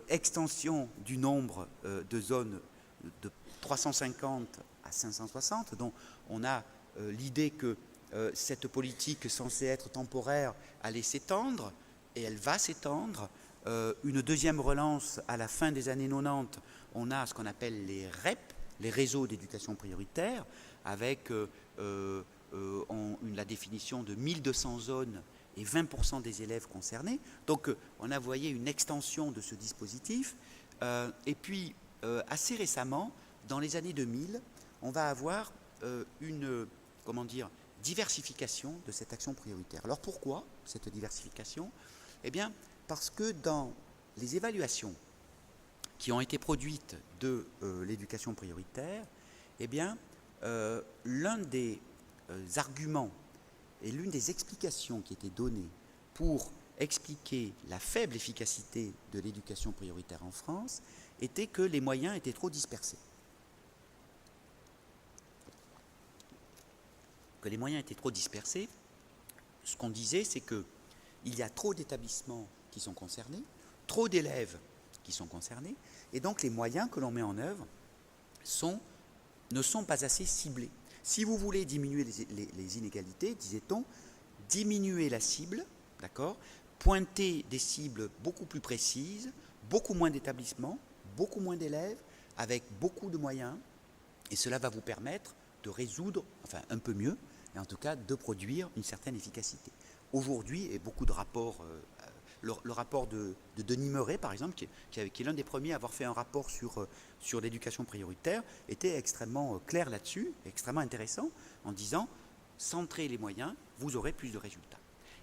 extension du nombre de zones de 350 à 560, dont on a l'idée que cette politique censée être temporaire allait s'étendre, et elle va s'étendre. Une deuxième relance à la fin des années 90, on a ce qu'on appelle les REP, les réseaux d'éducation prioritaire, avec la définition de 1200 zones et 20% des élèves concernés. Donc on a voyé une extension de ce dispositif. Et puis assez récemment, dans les années 2000, on va avoir une diversification de cette action prioritaire. Alors pourquoi cette diversification? Eh bien, parce que dans les évaluations qui ont été produites de l'éducation prioritaire, eh bien, l'un des arguments et l'une des explications qui étaient données pour expliquer la faible efficacité de l'éducation prioritaire en France était que les moyens étaient trop dispersés. Que les moyens étaient trop dispersés, ce qu'on disait, c'est qu'il y a trop d'établissements qui sont concernés, trop d'élèves qui sont concernés, et donc les moyens que l'on met en œuvre ne sont pas assez ciblés. Si vous voulez diminuer les inégalités, disait-on, diminuer la cible, d'accord, pointer des cibles beaucoup plus précises, beaucoup moins d'établissements, beaucoup moins d'élèves, avec beaucoup de moyens, et cela va vous permettre de résoudre, enfin un peu mieux, et en tout cas de produire une certaine efficacité. Aujourd'hui, et beaucoup de rapports, le rapport de Denis Meuret, par exemple, qui est l'un des premiers à avoir fait un rapport sur l'éducation prioritaire, était extrêmement clair là-dessus, extrêmement intéressant, en disant « centrez les moyens, vous aurez plus de résultats ».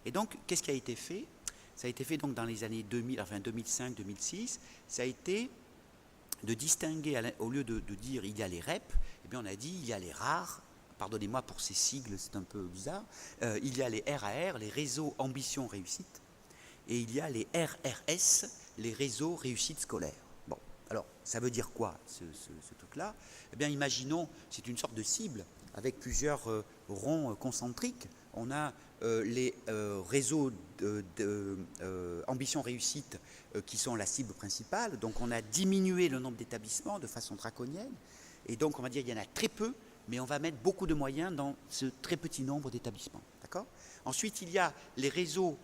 Et donc, qu'est-ce qui a été fait? Ça a été fait donc dans les années 2000, enfin 2005-2006, ça a été de distinguer, au lieu de dire « il y a les REP », eh bien on a dit « il y a les rares ». Pardonnez-moi pour ces sigles, c'est un peu bizarre. Il y a les RAR, les réseaux ambition réussite, et il y a les RRS, les réseaux réussite scolaire. Bon, alors ça veut dire quoi ce truc-là? Eh bien, imaginons, c'est une sorte de cible avec plusieurs ronds concentriques. On a les réseaux ambition réussite qui sont la cible principale. Donc, on a diminué le nombre d'établissements de façon draconienne, et donc on va dire qu'il y en a très peu, mais on va mettre beaucoup de moyens dans ce très petit nombre d'établissements. D'accord? Ensuite, il y a les réseaux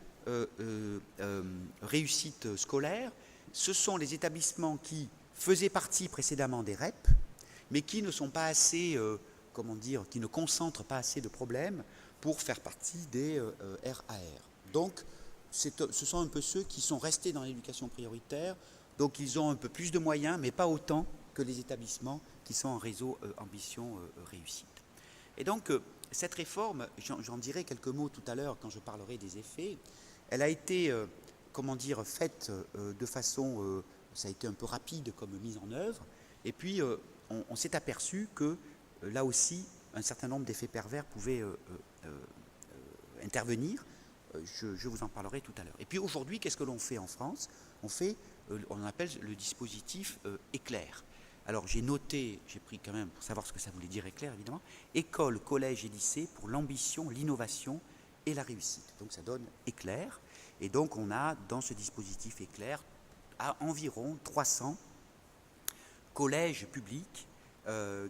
réussite scolaire. Ce sont les établissements qui faisaient partie précédemment des REP, mais qui ne sont pas assez, qui ne concentrent pas assez de problèmes pour faire partie des RAR. Donc, ce sont un peu ceux qui sont restés dans l'éducation prioritaire, donc ils ont un peu plus de moyens, mais pas autant que les établissements qui sont en réseau ambition réussite. Et donc, cette réforme, j'en dirai quelques mots tout à l'heure quand je parlerai des effets, elle a été, faite de façon, ça a été un peu rapide comme mise en œuvre, et puis on s'est aperçu que là aussi, un certain nombre d'effets pervers pouvaient intervenir. Je vous en parlerai tout à l'heure. Et puis aujourd'hui, qu'est-ce que l'on fait en France? On appelle le dispositif éclair. Alors j'ai noté, j'ai pris quand même pour savoir ce que ça voulait dire éclair évidemment, école, collège et lycée pour l'ambition, l'innovation et la réussite. Donc ça donne éclair. Et donc on a dans ce dispositif éclair à environ 300 collèges publics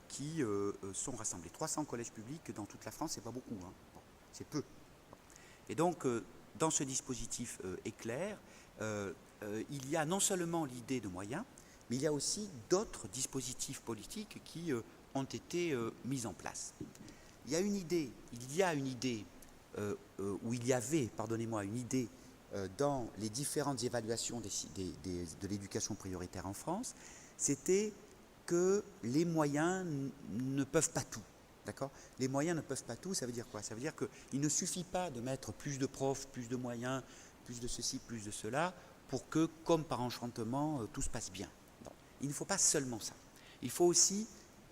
qui sont rassemblés. 300 collèges publics dans toute la France, c'est pas beaucoup, hein. Bon, c'est peu. Et donc dans ce dispositif éclair, il y a non seulement l'idée de moyens, mais il y a aussi d'autres dispositifs politiques qui ont été mis en place. Il y a une idée, ou il y avait, pardonnez-moi, une idée dans les différentes évaluations de l'éducation prioritaire en France, c'était que les moyens ne peuvent pas tout. D'accord ? Les moyens ne peuvent pas tout, ça veut dire quoi ? Ça veut dire qu'il ne suffit pas de mettre plus de profs, plus de moyens, plus de ceci, plus de cela, pour que, comme par enchantement, tout se passe bien. Non. Il ne faut pas seulement ça. Il faut aussi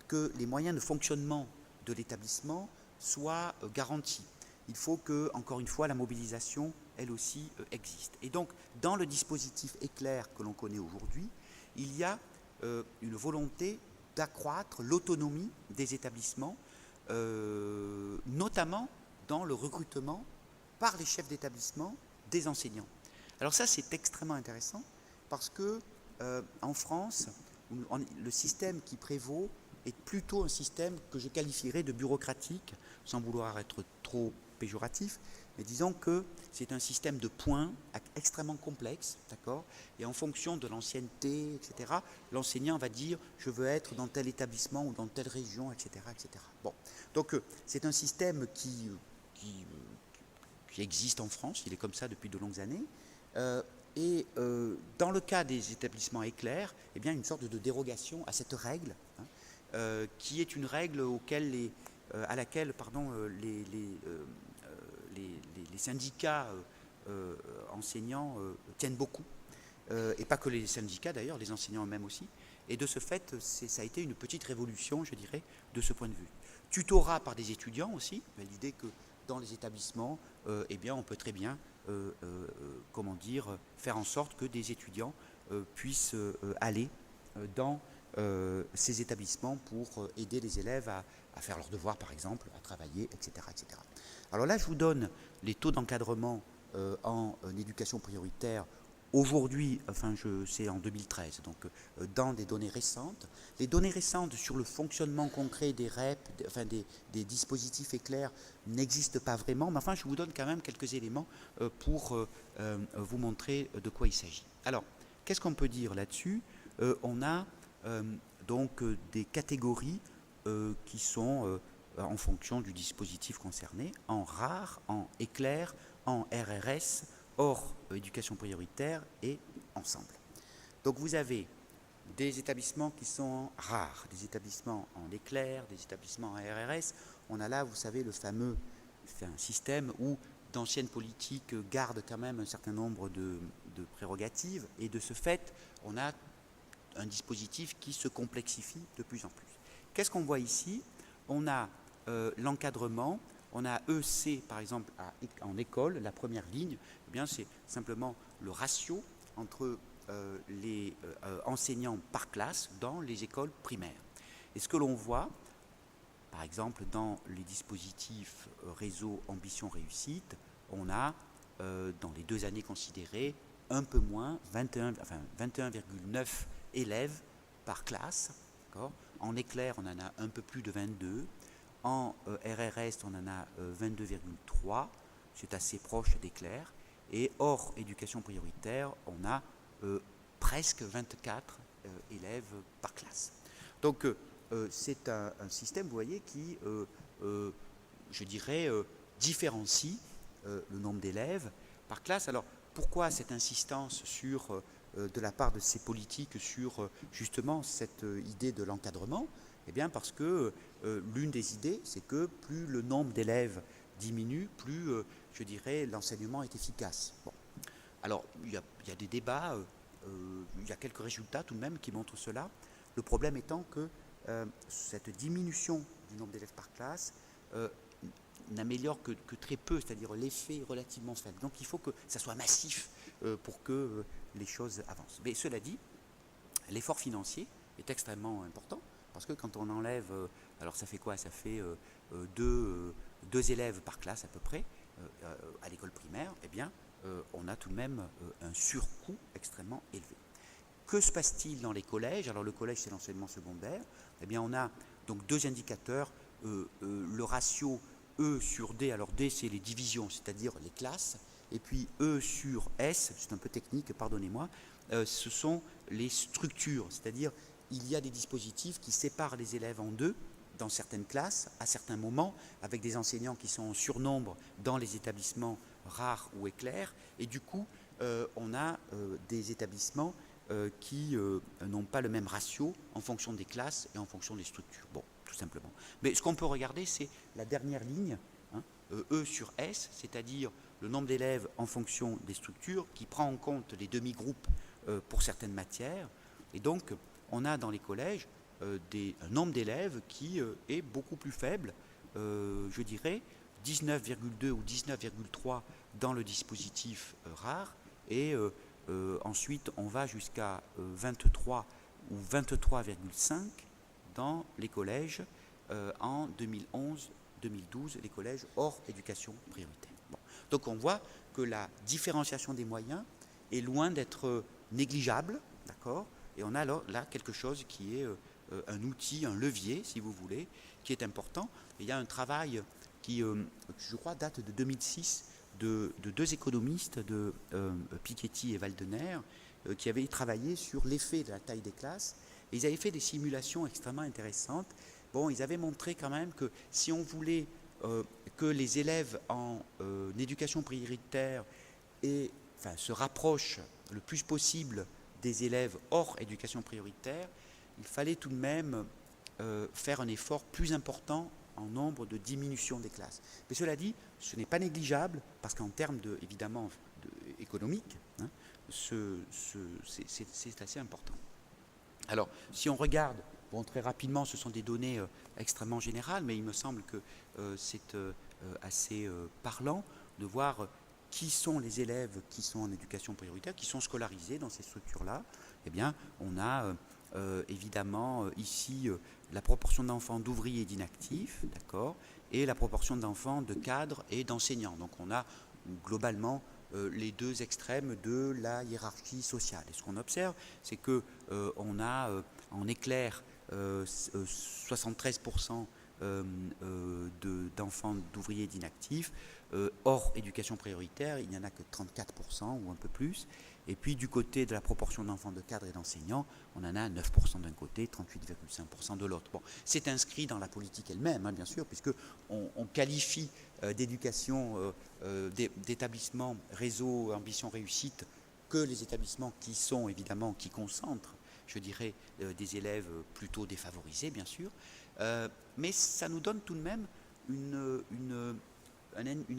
que les moyens de fonctionnement de l'établissement soient garantis. Il faut que, encore une fois, la mobilisation, elle aussi, existe. Et donc, dans le dispositif éclair que l'on connaît aujourd'hui, il y a une volonté d'accroître l'autonomie des établissements, notamment dans le recrutement par les chefs d'établissement des enseignants. Alors ça, c'est extrêmement intéressant parce que en France, le système qui prévaut est plutôt un système que je qualifierais de bureaucratique, sans vouloir être trop péjoratif, mais disons que c'est un système de points extrêmement complexe, d'accord ? Et en fonction de l'ancienneté, etc., l'enseignant va dire « je veux être dans tel établissement ou dans telle région, etc. etc. » Bon, donc c'est un système qui existe en France, il est comme ça depuis de longues années, et dans le cas des établissements éclairs, eh bien, une sorte de dérogation à cette règle, hein, qui est une règle à laquelle les syndicats enseignants tiennent beaucoup, et pas que les syndicats d'ailleurs, les enseignants eux-mêmes aussi, et de ce fait, ça a été une petite révolution, je dirais, de ce point de vue. Tutorat par des étudiants aussi, l'idée que dans les établissements, eh bien, on peut très bien faire en sorte que des étudiants puissent aller dans ces établissements pour aider les élèves à faire leurs devoirs, par exemple, à travailler, etc., etc. Alors là, je vous donne les taux d'encadrement en éducation prioritaire aujourd'hui, c'est en 2013, donc dans des données récentes. Les données récentes sur le fonctionnement concret des REP, des dispositifs éclairs, n'existent pas vraiment, mais enfin, je vous donne quand même quelques éléments pour vous montrer de quoi il s'agit. Alors, qu'est-ce qu'on peut dire là-dessus ? On a donc des catégories qui sont en fonction du dispositif concerné, en rare, en éclair, en RRS, hors éducation prioritaire et ensemble. Donc vous avez des établissements qui sont rares, des établissements en éclair, des établissements en RRS. On a là, vous savez, le fameux système où d'anciennes politiques gardent quand même un certain nombre de prérogatives, et de ce fait, on a un dispositif qui se complexifie de plus en plus. Qu'est-ce qu'on voit ici ? On a l'encadrement, on a EC par exemple en école, la première ligne, eh bien c'est simplement le ratio entre les enseignants par classe dans les écoles primaires. Et ce que l'on voit, par exemple dans les dispositifs réseau ambition réussite, on a dans les 2 années considérées un peu moins, 21,9 élèves par classe. En éclair, on en a un peu plus de 22. En RRS, on en a 22,3. C'est assez proche d'éclair. Et hors éducation prioritaire, on a presque 24 élèves par classe. Donc, c'est un système, vous voyez, qui, je dirais, différencie le nombre d'élèves par classe. Alors, pourquoi cette insistance de la part de ces politiques sur justement cette idée de l'encadrement ? Eh bien parce que l'une des idées, c'est que plus le nombre d'élèves diminue, plus, je dirais, l'enseignement est efficace. Bon. Alors, il y a des débats, il y a quelques résultats tout de même qui montrent cela. Le problème étant que cette diminution du nombre d'élèves par classe n'améliore que très peu, c'est-à-dire l'effet est relativement faible. Donc il faut que ça soit massif pour que les choses avancent. Mais cela dit, l'effort financier est extrêmement important, parce que quand on enlève, alors ça fait quoi ? Ça fait deux élèves par classe à peu près, à l'école primaire, eh bien on a tout de même un surcoût extrêmement élevé. Que se passe-t-il dans les collèges ? Alors le collège, c'est l'enseignement secondaire. Eh bien on a donc 2 indicateurs, le ratio E sur D. Alors D, c'est les divisions, c'est-à-dire les classes. Et puis E sur S, c'est un peu technique, pardonnez-moi, ce sont les structures, c'est-à-dire il y a des dispositifs qui séparent les élèves en deux dans certaines classes, à certains moments, avec des enseignants qui sont en surnombre dans les établissements rares ou éclairs, et du coup, on a des établissements qui n'ont pas le même ratio en fonction des classes et en fonction des structures. Bon, tout simplement. Mais ce qu'on peut regarder, c'est la dernière ligne, hein, E sur S, c'est-à-dire le nombre d'élèves en fonction des structures, qui prend en compte les demi-groupes pour certaines matières. Et donc, on a dans les collèges un nombre d'élèves qui est beaucoup plus faible, je dirais 19,2 ou 19,3 dans le dispositif rare, et ensuite on va jusqu'à 23 ou 23,5 dans les collèges en 2011-2012, les collèges hors éducation prioritaire. Bon. Donc on voit que la différenciation des moyens est loin d'être négligeable, d'accord, et on a alors là quelque chose qui est un outil, un levier, si vous voulez, qui est important. Et il y a un travail qui, je crois, date de 2006, de deux économistes, de Piketty et Waldener, qui avaient travaillé sur l'effet de la taille des classes. Et ils avaient fait des simulations extrêmement intéressantes. Bon, ils avaient montré quand même que si on voulait que les élèves en éducation prioritaire se rapprochent le plus possible des élèves hors éducation prioritaire, il fallait tout de même faire un effort plus important en nombre de diminution des classes. Mais cela dit, ce n'est pas négligeable, parce qu'en termes évidemment économiques, hein, c'est assez important. Alors, si on regarde, bon, très rapidement, ce sont des données extrêmement générales, mais il me semble que c'est assez parlant de voir qui sont les élèves qui sont en éducation prioritaire, qui sont scolarisés dans ces structures-là. Eh bien, on a évidemment ici la proportion d'enfants d'ouvriers et d'inactifs, d'accord, et la proportion d'enfants de cadres et d'enseignants. Donc on a globalement les deux extrêmes de la hiérarchie sociale. Et ce qu'on observe, c'est que on a en éclair 73% d'enfants d'ouvriers et d'inactifs. Hors éducation prioritaire, il n'y en a que 34% ou un peu plus. Et puis du côté de la proportion d'enfants de cadres et d'enseignants, on en a 9% d'un côté, 38,5% de l'autre. Bon, c'est inscrit dans la politique elle-même, hein, bien sûr, puisqu'on qualifie d'éducation, d'établissement réseau ambition réussite que les établissements qui sont évidemment, qui concentrent, je dirais, des élèves plutôt défavorisés, bien sûr. Mais ça nous donne tout de même une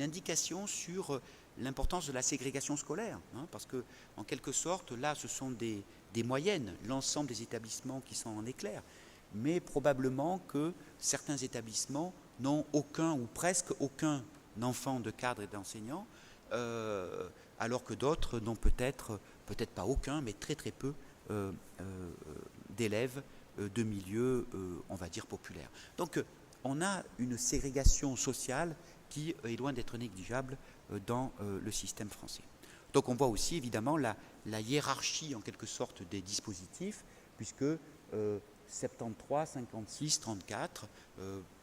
indication sur l'importance de la ségrégation scolaire, hein, parce que en quelque sorte, là, ce sont des moyennes, l'ensemble des établissements qui sont en éclair, mais probablement que certains établissements n'ont aucun ou presque aucun enfant de cadre et d'enseignant, alors que d'autres n'ont peut-être pas aucun, mais très très peu d'élèves de milieux, on va dire, populaires. Donc, on a une ségrégation sociale qui est loin d'être négligeable dans le système français. Donc on voit aussi évidemment la hiérarchie en quelque sorte des dispositifs, puisque 73, 56, 34,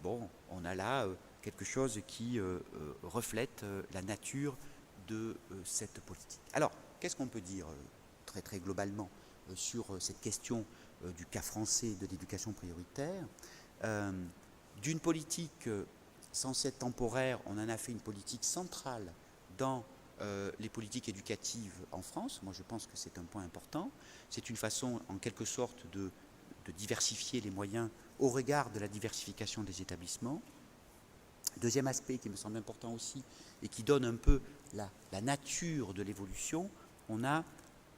bon, on a là quelque chose qui reflète la nature de cette politique. Alors, qu'est-ce qu'on peut dire très très globalement sur cette question du cas français de l'éducation prioritaire? D'une politique censée être temporaire, on en a fait une politique centrale dans les politiques éducatives en France. Moi, je pense que c'est un point important. C'est une façon, en quelque sorte, de diversifier les moyens au regard de la diversification des établissements. Deuxième aspect qui me semble important aussi et qui donne un peu la nature de l'évolution, on a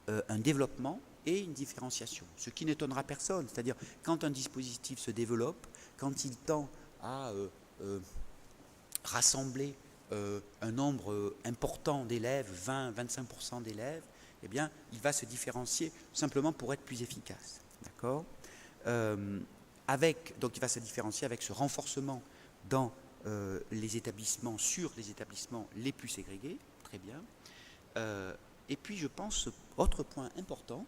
un développement et une différenciation, ce qui n'étonnera personne. C'est-à-dire, quand un dispositif se développe, quand il tend à rassembler un nombre important d'élèves, 20-25% d'élèves, eh bien, il va se différencier simplement pour être plus efficace. D'accord ? Donc, il va se différencier avec ce renforcement dans les établissements, sur les établissements les plus ségrégés. Très bien. Et puis, je pense, autre point important,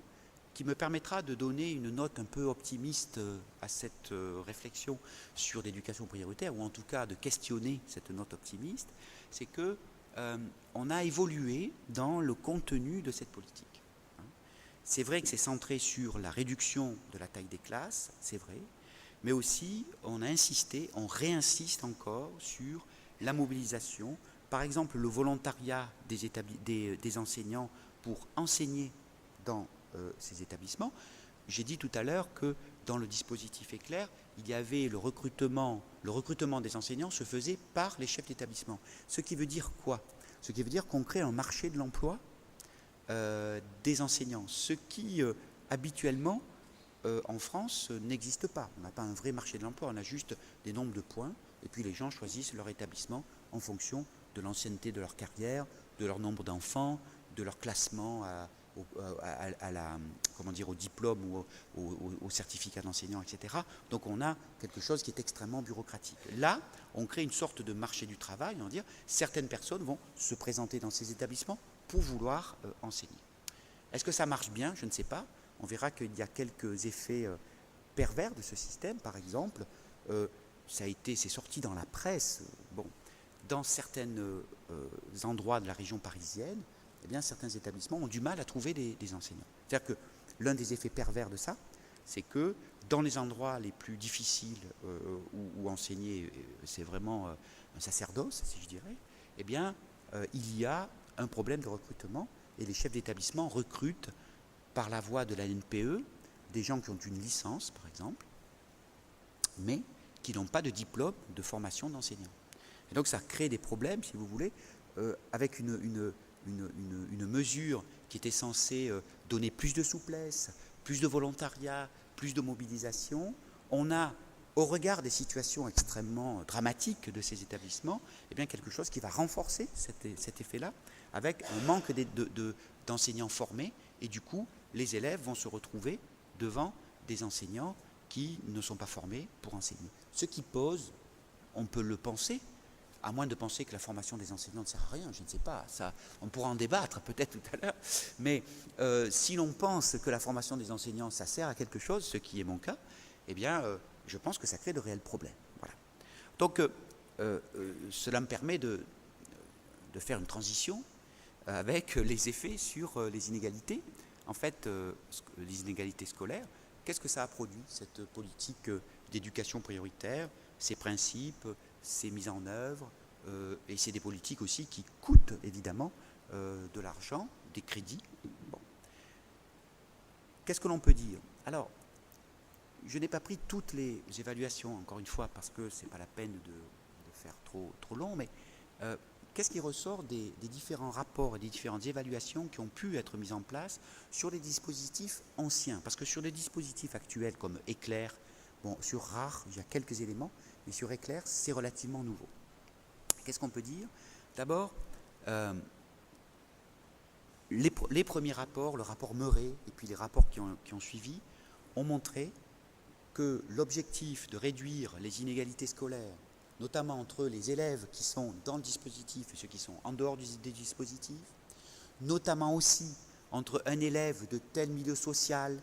qui me permettra de donner une note un peu optimiste à cette réflexion sur l'éducation prioritaire, ou en tout cas de questionner cette note optimiste, c'est que on a évolué dans le contenu de cette politique. C'est vrai que c'est centré sur la réduction de la taille des classes, c'est vrai, mais aussi on a insisté, on réinsiste encore sur la mobilisation, par exemple le volontariat des enseignants pour enseigner dans ces établissements. J'ai dit tout à l'heure que dans le dispositif Éclair, il y avait le recrutement des enseignants se faisait par les chefs d'établissement. Ce qui veut dire quoi? Ce qui veut dire qu'on crée un marché de l'emploi des enseignants, ce qui habituellement en France n'existe pas. On n'a pas un vrai marché de l'emploi, on a juste des nombres de points et puis les gens choisissent leur établissement en fonction de l'ancienneté de leur carrière, de leur nombre d'enfants, de leur classement au diplôme ou au certificat d'enseignant, etc. Donc on a quelque chose qui est extrêmement bureaucratique. Là, on crée une sorte de marché du travail, on va dire, certaines personnes vont se présenter dans ces établissements pour vouloir enseigner. Est-ce que ça marche bien? Je ne sais pas. On verra qu'il y a quelques effets pervers de ce système. Par exemple, c'est sorti dans la presse. Dans certains endroits de la région parisienne, eh bien, certains établissements ont du mal à trouver des enseignants. C'est-à-dire que l'un des effets pervers de ça, c'est que dans les endroits les plus difficiles où enseigner, c'est vraiment un sacerdoce, si je dirais, eh bien, il y a un problème de recrutement et les chefs d'établissement recrutent par la voie de la NPE des gens qui ont une licence, par exemple, mais qui n'ont pas de diplôme de formation d'enseignant. Et donc ça crée des problèmes, si vous voulez, avec une mesure qui était censée donner plus de souplesse, plus de volontariat, plus de mobilisation. On a, au regard des situations extrêmement dramatiques de ces établissements, eh bien quelque chose qui va renforcer cet effet-là, avec un manque d'enseignants formés, et du coup, les élèves vont se retrouver devant des enseignants qui ne sont pas formés pour enseigner. Ce qui pose, on peut le penser, à moins de penser que la formation des enseignants ne sert à rien, je ne sais pas, ça, on pourra en débattre peut-être tout à l'heure, mais si l'on pense que la formation des enseignants, ça sert à quelque chose, ce qui est mon cas, eh bien, je pense que ça crée de réels problèmes. Voilà. Donc, cela me permet de faire une transition avec les effets sur les inégalités. En fait, les inégalités scolaires, qu'est-ce que ça a produit, cette politique d'éducation prioritaire, ces principes, ces mises en œuvre, et c'est des politiques aussi qui coûtent évidemment de l'argent, des crédits. Bon. Qu'est-ce que l'on peut dire? Alors, je n'ai pas pris toutes les évaluations, encore une fois, parce que ce n'est pas la peine de faire trop long, mais qu'est-ce qui ressort des différents rapports et des différentes évaluations qui ont pu être mises en place sur les dispositifs anciens? Parce que sur les dispositifs actuels comme Éclair, sur RAR, il y a quelques éléments, mais sur Éclair, c'est relativement nouveau. Qu'est-ce qu'on peut dire? D'abord, les premiers rapports, le rapport Meuret et puis les rapports qui ont suivi, ont montré que l'objectif de réduire les inégalités scolaires, notamment entre les élèves qui sont dans le dispositif et ceux qui sont en dehors des dispositifs, notamment aussi entre un élève de tel milieu social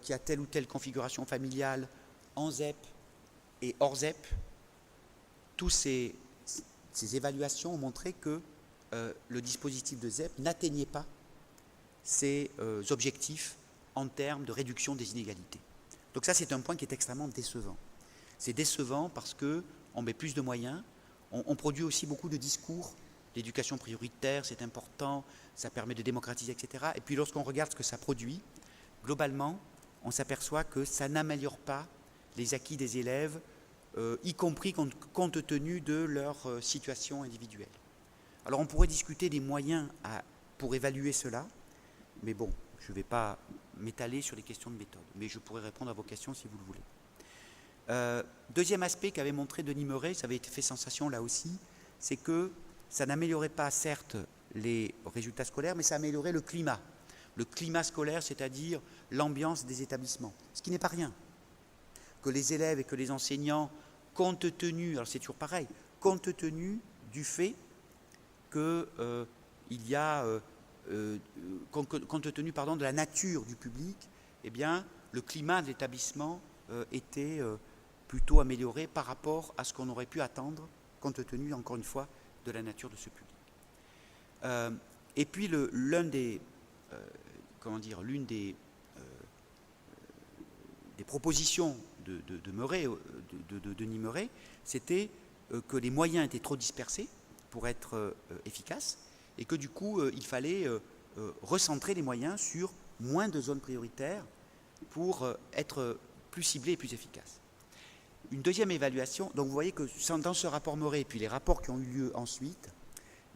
qui a telle ou telle configuration familiale en ZEP et hors ZEP, toutes ces évaluations ont montré que le dispositif de ZEP n'atteignait pas ces objectifs en termes de réduction des inégalités. Donc ça, c'est un point qui est extrêmement décevant. C'est décevant parce qu'on met plus de moyens, on produit aussi beaucoup de discours, l'éducation prioritaire, c'est important, ça permet de démocratiser, etc. Et puis lorsqu'on regarde ce que ça produit, globalement, on s'aperçoit que ça n'améliore pas les acquis des élèves, y compris compte tenu de leur situation individuelle. Alors on pourrait discuter des moyens pour évaluer cela, mais bon, je ne vais pas m'étaler sur les questions de méthode, mais je pourrais répondre à vos questions si vous le voulez. Deuxième aspect qu'avait montré Denis Meuret, ça avait fait sensation là aussi, c'est que ça n'améliorait pas certes les résultats scolaires, mais ça améliorait le climat scolaire, c'est-à-dire l'ambiance des établissements, ce qui n'est pas rien. Que les élèves et que les enseignants, compte tenu, alors c'est toujours pareil, compte tenu du fait qu'il y a, compte tenu de la nature du public, eh bien, le climat de l'établissement était plutôt amélioré par rapport à ce qu'on aurait pu attendre, compte tenu, encore une fois, de la nature de ce public. Et puis l'une des propositions de Meuret, de Denis Meuret, c'était que les moyens étaient trop dispersés pour être efficaces et que du coup il fallait recentrer les moyens sur moins de zones prioritaires pour être plus ciblés et plus efficaces. Une deuxième évaluation, donc vous voyez que dans ce rapport Meuret et puis les rapports qui ont eu lieu ensuite,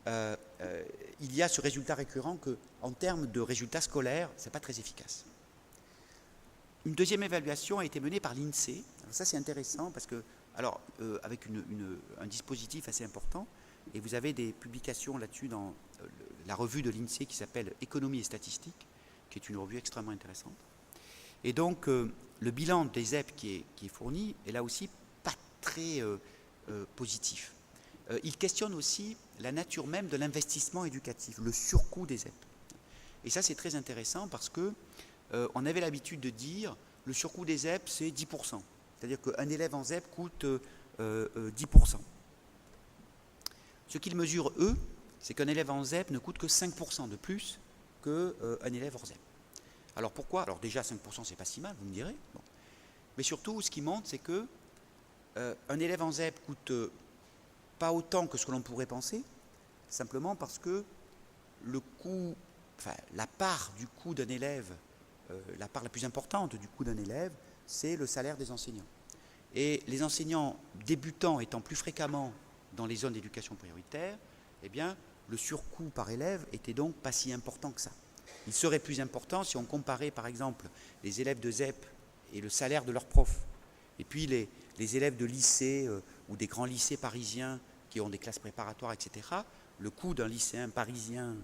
il y a ce résultat récurrent qu'en termes de résultats scolaires, ce n'est pas très efficace. Une deuxième évaluation a été menée par l'INSEE. Alors ça c'est intéressant parce que, alors avec un dispositif assez important, et vous avez des publications là-dessus dans la revue de l'INSEE qui s'appelle Économie et Statistique, qui est une revue extrêmement intéressante. Et donc le bilan des ZEP qui est fourni est là aussi pas très positif. Il questionne aussi la nature même de l'investissement éducatif, le surcoût des ZEP. Et ça c'est très intéressant parce que on avait l'habitude de dire le surcoût des ZEP c'est 10%. C'est-à-dire qu'un élève en ZEP coûte 10%. Ce qu'ils mesurent eux, c'est qu'un élève en ZEP ne coûte que 5% de plus qu'un élève hors ZEP. Alors pourquoi? Alors déjà 5% c'est pas si mal, vous me direz. Bon. Mais surtout ce qui montre c'est que un élève en ZEP coûte pas autant que ce que l'on pourrait penser, simplement parce que le coût, la part du coût d'un élève, la part la plus importante du coût d'un élève, c'est le salaire des enseignants. Et les enseignants débutants étant plus fréquemment dans les zones d'éducation prioritaire, eh bien, le surcoût par élève était donc pas si important que ça. Il serait plus important si on comparait par exemple les élèves de ZEP et le salaire de leurs profs, et puis les élèves de lycée ou des grands lycées parisiens qui ont des classes préparatoires, etc. Le coût d'un lycéen parisien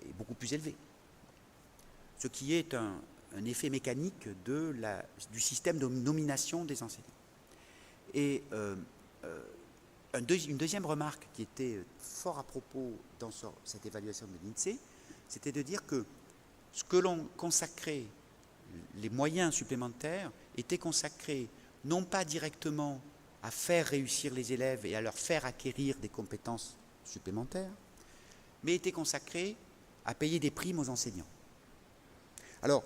est beaucoup plus élevé. Ce qui est un effet mécanique du système de nomination des enseignants. Et une deuxième remarque qui était fort à propos dans cette évaluation de l'INSEE, c'était de dire que ce que l'on consacrait, les moyens supplémentaires, étaient consacrés non pas directement à faire réussir les élèves et à leur faire acquérir des compétences supplémentaires, mais étaient consacrés à payer des primes aux enseignants. Alors,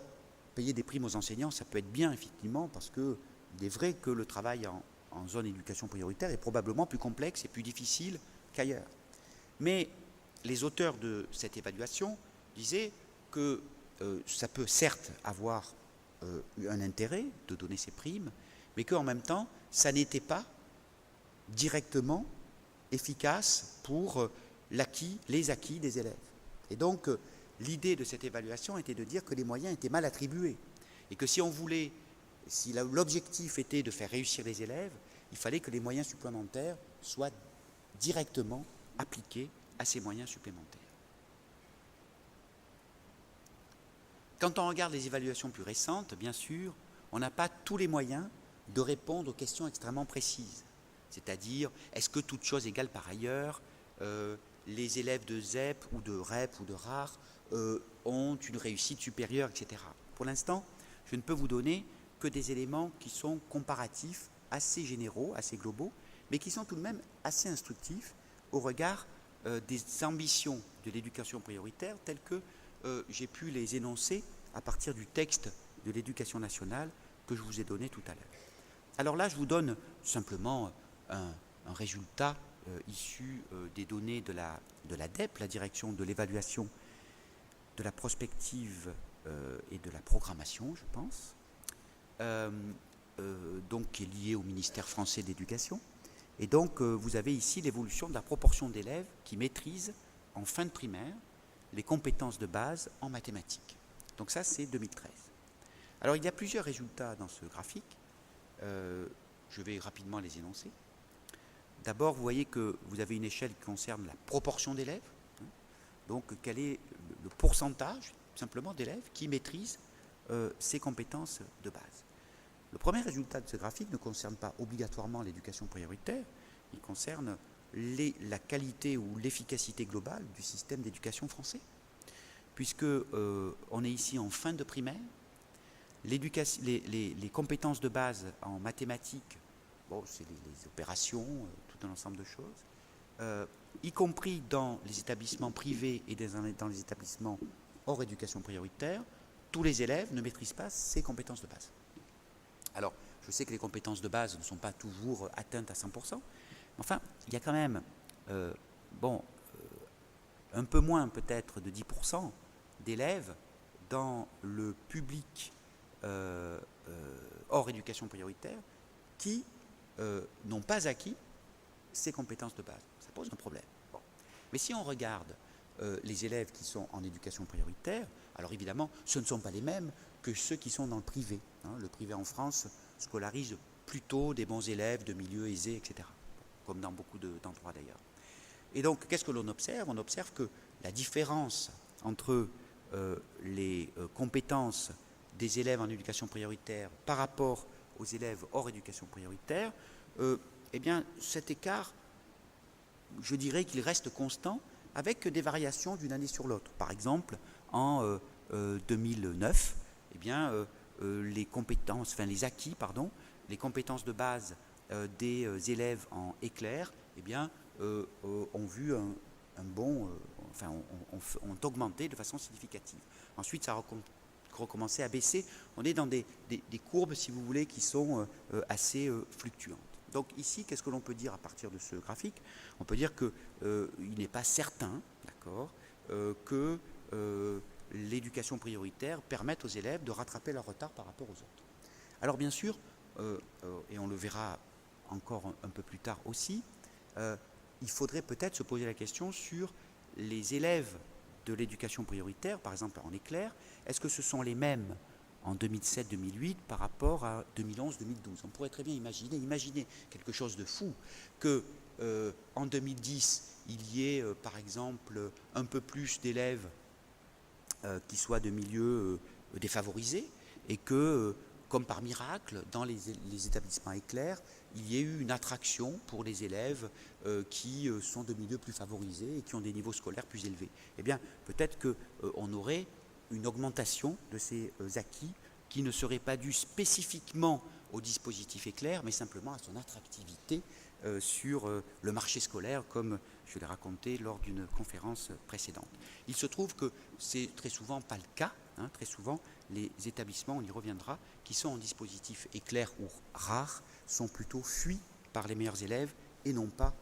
payer des primes aux enseignants, ça peut être bien, effectivement, parce qu'il est vrai que le travail en zone d'éducation prioritaire est probablement plus complexe et plus difficile qu'ailleurs. Mais les auteurs de cette évaluation disaient que ça peut certes avoir un intérêt de donner ces primes, mais qu'en même temps, ça n'était pas directement efficace pour les acquis des élèves. Et donc, l'idée de cette évaluation était de dire que les moyens étaient mal attribués et que si l'objectif était de faire réussir les élèves, il fallait que les moyens supplémentaires soient directement appliqués à ces moyens supplémentaires. Quand on regarde les évaluations plus récentes, bien sûr, on n'a pas tous les moyens de répondre aux questions extrêmement précises. C'est-à-dire, est-ce que toute chose égale par ailleurs, les élèves de ZEP ou de REP ou de RAR ont une réussite supérieure, etc. Pour l'instant, je ne peux vous donner que des éléments qui sont comparatifs, assez généraux, assez globaux, mais qui sont tout de même assez instructifs au regard des ambitions de l'éducation prioritaire telles que j'ai pu les énoncer à partir du texte de l'éducation nationale que je vous ai donné tout à l'heure. Alors là, je vous donne simplement un résultat issu des données de la DEP, la direction de l'évaluation de la prospective et de la programmation, je pense, donc qui est liée au ministère français de l'Éducation. Et donc, vous avez ici l'évolution de la proportion d'élèves qui maîtrisent en fin de primaire les compétences de base en mathématiques. Donc ça, c'est 2013. Alors, il y a plusieurs résultats dans ce graphique. Je vais rapidement les énoncer. D'abord, vous voyez que vous avez une échelle qui concerne la proportion d'élèves. Donc, quel est le pourcentage, simplement, d'élèves qui maîtrisent ces compétences de base. Le premier résultat de ce graphique ne concerne pas obligatoirement l'éducation prioritaire, il concerne la qualité ou l'efficacité globale du système d'éducation français. Puisque on est ici en fin de primaire, les compétences de base en mathématiques, bon, c'est les opérations, tout un ensemble de choses. y compris dans les établissements privés et dans les établissements hors éducation prioritaire, tous les élèves ne maîtrisent pas ces compétences de base. Alors, je sais que les compétences de base ne sont pas toujours atteintes à 100%, mais enfin, il y a quand même, un peu moins peut-être de 10% d'élèves dans le public hors éducation prioritaire qui n'ont pas acquis ces compétences de base. Ça pose un problème. Bon. Mais si on regarde les élèves qui sont en éducation prioritaire, alors évidemment, ce ne sont pas les mêmes que ceux qui sont dans le privé. Le privé en France scolarise plutôt des bons élèves de milieux aisés, etc. Comme dans beaucoup d'endroits d'ailleurs. Et donc, qu'est-ce que l'on observe? On observe que la différence entre les compétences des élèves en éducation prioritaire par rapport aux élèves hors éducation prioritaire, eh bien, cet écart, je dirais qu'il reste constant avec des variations d'une année sur l'autre. Par exemple, en 2009, eh bien, les compétences de base des élèves en éclair, eh bien, ont vu ont augmenté de façon significative. Ensuite, ça a recommencé à baisser. On est dans des courbes, si vous voulez, qui sont assez fluctuantes. Donc ici, qu'est-ce que l'on peut dire à partir de ce graphique? On peut dire qu'il n'est pas certain, d'accord, que l'éducation prioritaire permette aux élèves de rattraper leur retard par rapport aux autres. Alors bien sûr, et on le verra encore un peu plus tard aussi, il faudrait peut-être se poser la question sur les élèves de l'éducation prioritaire, par exemple en éclair, est-ce que ce sont les mêmes en 2007-2008 par rapport à 2011-2012? On pourrait très bien imaginer quelque chose de fou, que en 2010, il y ait par exemple un peu plus d'élèves qui soient de milieux défavorisés, et que, comme par miracle, dans les établissements éclairs, il y ait eu une attraction pour les élèves qui sont de milieux plus favorisés et qui ont des niveaux scolaires plus élevés. Eh bien, peut-être qu'on aurait une augmentation de ces acquis qui ne serait pas due spécifiquement au dispositif éclair, mais simplement à son attractivité sur le marché scolaire, comme je l'ai raconté lors d'une conférence précédente. Il se trouve que c'est très souvent pas le cas. Très souvent, les établissements, on y reviendra, qui sont en dispositif éclair ou rare, sont plutôt fuis par les meilleurs élèves et non pas,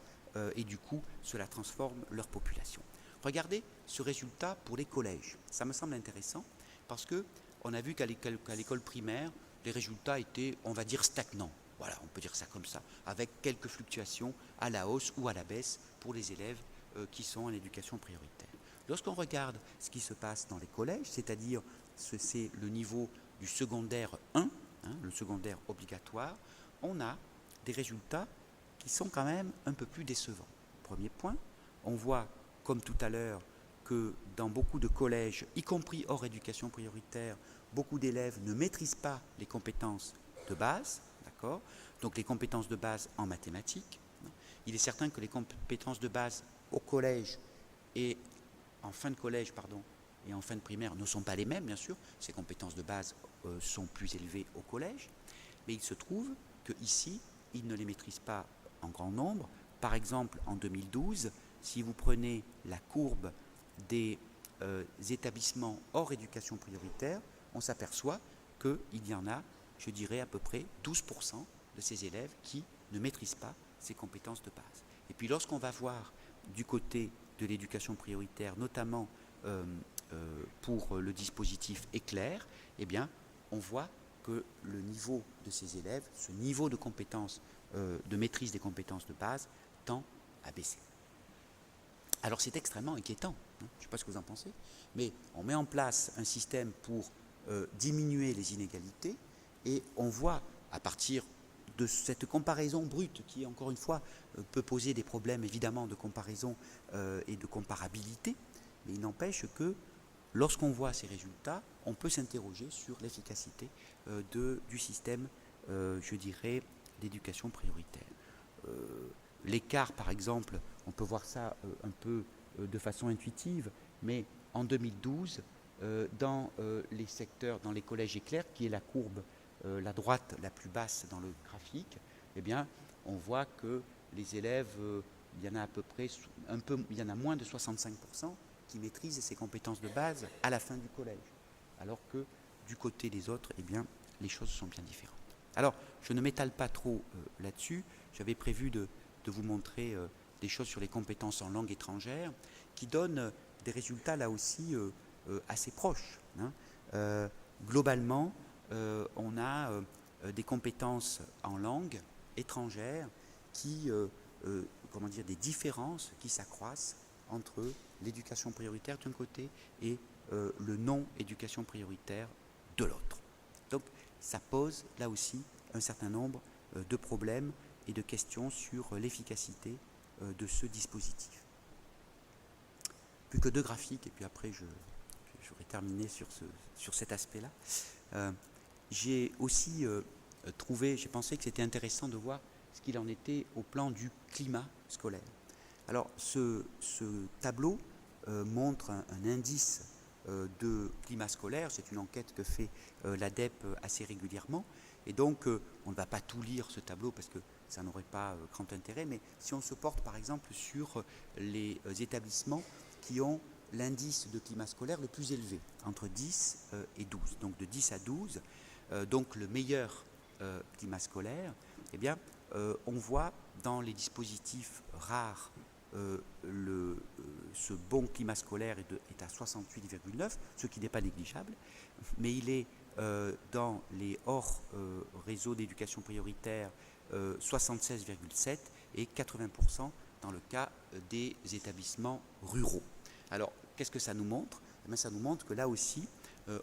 et du coup, cela transforme leur population. Regardez ce résultat pour les collèges. Ça me semble intéressant parce qu'on a vu qu'à l'école primaire, les résultats étaient, on va dire, stagnants. Voilà, on peut dire ça comme ça, avec quelques fluctuations à la hausse ou à la baisse pour les élèves qui sont en éducation prioritaire. Lorsqu'on regarde ce qui se passe dans les collèges, c'est-à-dire c'est le niveau du secondaire 1, le secondaire obligatoire, on a des résultats qui sont quand même un peu plus décevants. Premier point, on voit, comme tout à l'heure, que dans beaucoup de collèges, y compris hors éducation prioritaire, beaucoup d'élèves ne maîtrisent pas les compétences de base, d'accord ? Donc les compétences de base en mathématiques. Il est certain que les compétences de base au collège et en fin de collège, et en fin de primaire ne sont pas les mêmes, bien sûr. Ces compétences de base sont plus élevées au collège, mais il se trouve qu'ici, ils ne les maîtrisent pas en grand nombre. Par exemple, en 2012, si vous prenez la courbe des établissements hors éducation prioritaire, on s'aperçoit qu'il y en a, je dirais, à peu près 12% de ces élèves qui ne maîtrisent pas ces compétences de base. Et puis lorsqu'on va voir du côté de l'éducation prioritaire, notamment pour le dispositif éclair, eh bien, on voit que le niveau de ces élèves, ce niveau de compétences, de maîtrise des compétences de base, tend à baisser. Alors c'est extrêmement inquiétant, je ne sais pas ce que vous en pensez, mais on met en place un système pour diminuer les inégalités, et on voit à partir de cette comparaison brute qui, encore une fois, peut poser des problèmes évidemment de comparaison et de comparabilité, mais il n'empêche que lorsqu'on voit ces résultats, on peut s'interroger sur l'efficacité du système, je dirais, d'éducation prioritaire. L'écart, par exemple, on peut voir ça un peu de façon intuitive, mais en 2012, dans les secteurs, dans les collèges éclairs, qui est la courbe, la droite la plus basse dans le graphique, eh bien, on voit que les élèves il y en a à peu près, il y en a moins de 65% qui maîtrisent ces compétences de base à la fin du collège. Alors que du côté des autres, eh bien, les choses sont bien différentes. Alors, je ne m'étale pas trop là-dessus. J'avais prévu de vous montrer des choses sur les compétences en langue étrangère qui donnent des résultats là aussi assez proches. Globalement, on a des compétences en langue étrangère qui, comment dire, des différences qui s'accroissent entre l'éducation prioritaire d'un côté et le non-éducation prioritaire de l'autre. Donc, ça pose là aussi un certain nombre de problèmes et de questions sur l'efficacité de ce dispositif. Plus que 2 graphiques, et puis après j'aurai terminé sur cet aspect-là. J'ai aussi j'ai pensé que c'était intéressant de voir ce qu'il en était au plan du climat scolaire. Alors, ce tableau montre un indice de climat scolaire. C'est une enquête que fait l'ADEP assez régulièrement. Et donc, on ne va pas tout lire ce tableau parce que ça n'aurait pas grand intérêt. Mais si on se porte, par exemple, sur les établissements qui ont l'indice de climat scolaire le plus élevé, entre 10 et 12. Donc, de 10 à 12, donc le meilleur climat scolaire, eh bien, on voit dans les dispositifs rares ce bon climat scolaire est à 68,9, ce qui n'est pas négligeable, mais il est dans les hors réseaux d'éducation prioritaire 76,7 et 80% dans le cas des établissements ruraux. Alors, qu'est-ce que ça nous montre? Eh bien, ça nous montre que là aussi,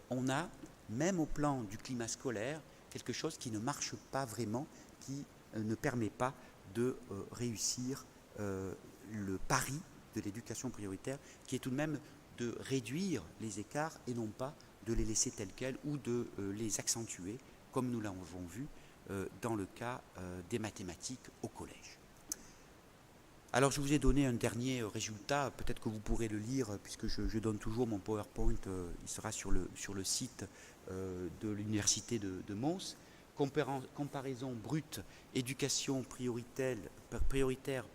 on a, même au plan du climat scolaire, quelque chose qui ne marche pas vraiment, qui ne permet pas de réussir le pari de l'éducation prioritaire, qui est tout de même de réduire les écarts et non pas de les laisser tels quels ou de les accentuer, comme nous l'avons vu dans le cas des mathématiques au collège. Alors, je vous ai donné un dernier résultat, peut-être que vous pourrez le lire, puisque je donne toujours mon PowerPoint, il sera sur le site de l'université de Mons. Comparaison brute, éducation prioritaire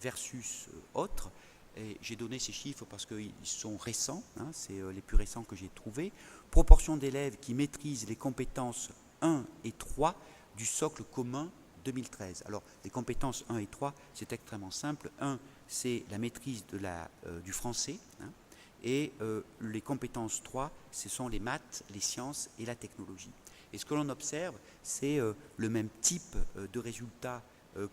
versus autres. Et j'ai donné ces chiffres parce qu'ils sont récents, c'est les plus récents que j'ai trouvés. Proportion d'élèves qui maîtrisent les compétences 1 et 3 du socle commun 2013. Alors, les compétences 1 et 3, c'est extrêmement simple. 1, c'est la maîtrise du français, et les compétences 3, ce sont les maths, les sciences et la technologie. Et ce que l'on observe, c'est le même type de résultats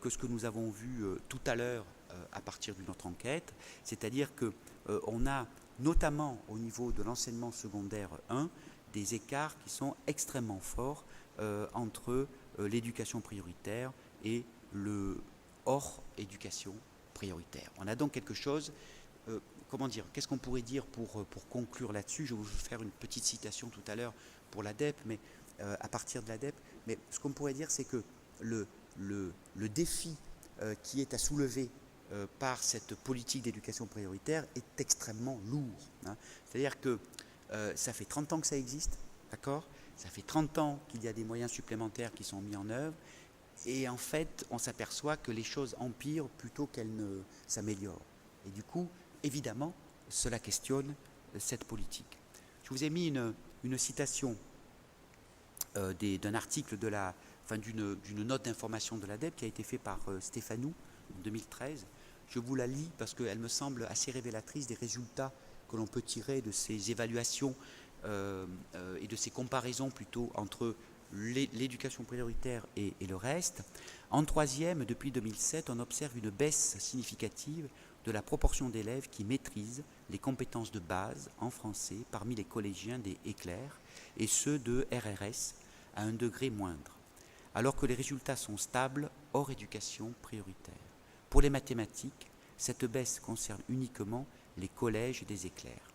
que ce que nous avons vu tout à l'heure à partir d'une autre enquête, c'est-à-dire qu'on a notamment au niveau de l'enseignement secondaire 1 des écarts qui sont extrêmement forts entre l'éducation prioritaire et le hors éducation prioritaire. On a donc quelque chose, comment dire, qu'est-ce qu'on pourrait dire pour conclure là-dessus? Je vais vous faire une petite citation tout à l'heure pour l'ADEP, mais à partir de l'ADEP, mais ce qu'on pourrait dire, c'est que le défi qui est à soulever par cette politique d'éducation prioritaire est extrêmement lourd. C'est-à-dire que ça fait 30 ans que ça existe, d'accord? Ça fait 30 ans qu'il y a des moyens supplémentaires qui sont mis en œuvre, et en fait, on s'aperçoit que les choses empirent plutôt qu'elles ne s'améliorent. Et du coup, évidemment, cela questionne cette politique. Je vous ai mis une citation d'un article d'une note d'information de l'ADEP qui a été fait par Stéphanou en 2013. Je vous la lis parce qu'elle me semble assez révélatrice des résultats que l'on peut tirer de ces évaluations et de ces comparaisons plutôt entre l'éducation prioritaire et le reste. En troisième, depuis 2007, on observe une baisse significative de la proportion d'élèves qui maîtrisent les compétences de base en français parmi les collégiens des éclairs et ceux de RRS à un degré moindre, alors que les résultats sont stables hors éducation prioritaire. Pour les mathématiques, cette baisse concerne uniquement les collèges des éclairs.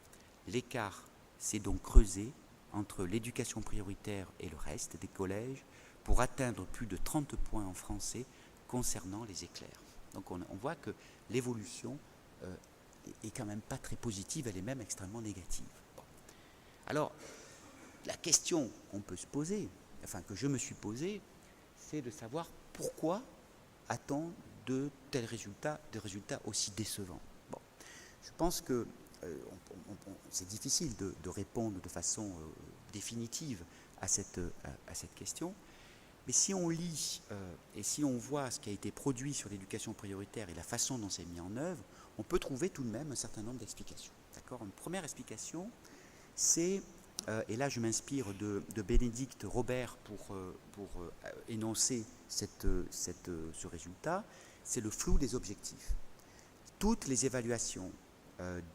L'écart s'est donc creusé entre l'éducation prioritaire et le reste des collèges pour atteindre plus de 30 points en français concernant les éclairs. Donc on voit que l'évolution est quand même pas très positive, elle est même extrêmement négative. Bon. Alors, la question qu'on peut se poser, enfin que je me suis posée, c'est de savoir pourquoi a-t-on de tels résultats, de résultats aussi décevants? Bon, je pense que c'est difficile de répondre de façon définitive à cette question. Mais si on lit et si on voit ce qui a été produit sur l'éducation prioritaire et la façon dont c'est mis en œuvre, on peut trouver tout de même un certain nombre d'explications. D'accord ? Une première explication, c'est, et là je m'inspire de Bénédicte Robert pour énoncer ce résultat, c'est le flou des objectifs. Toutes les évaluations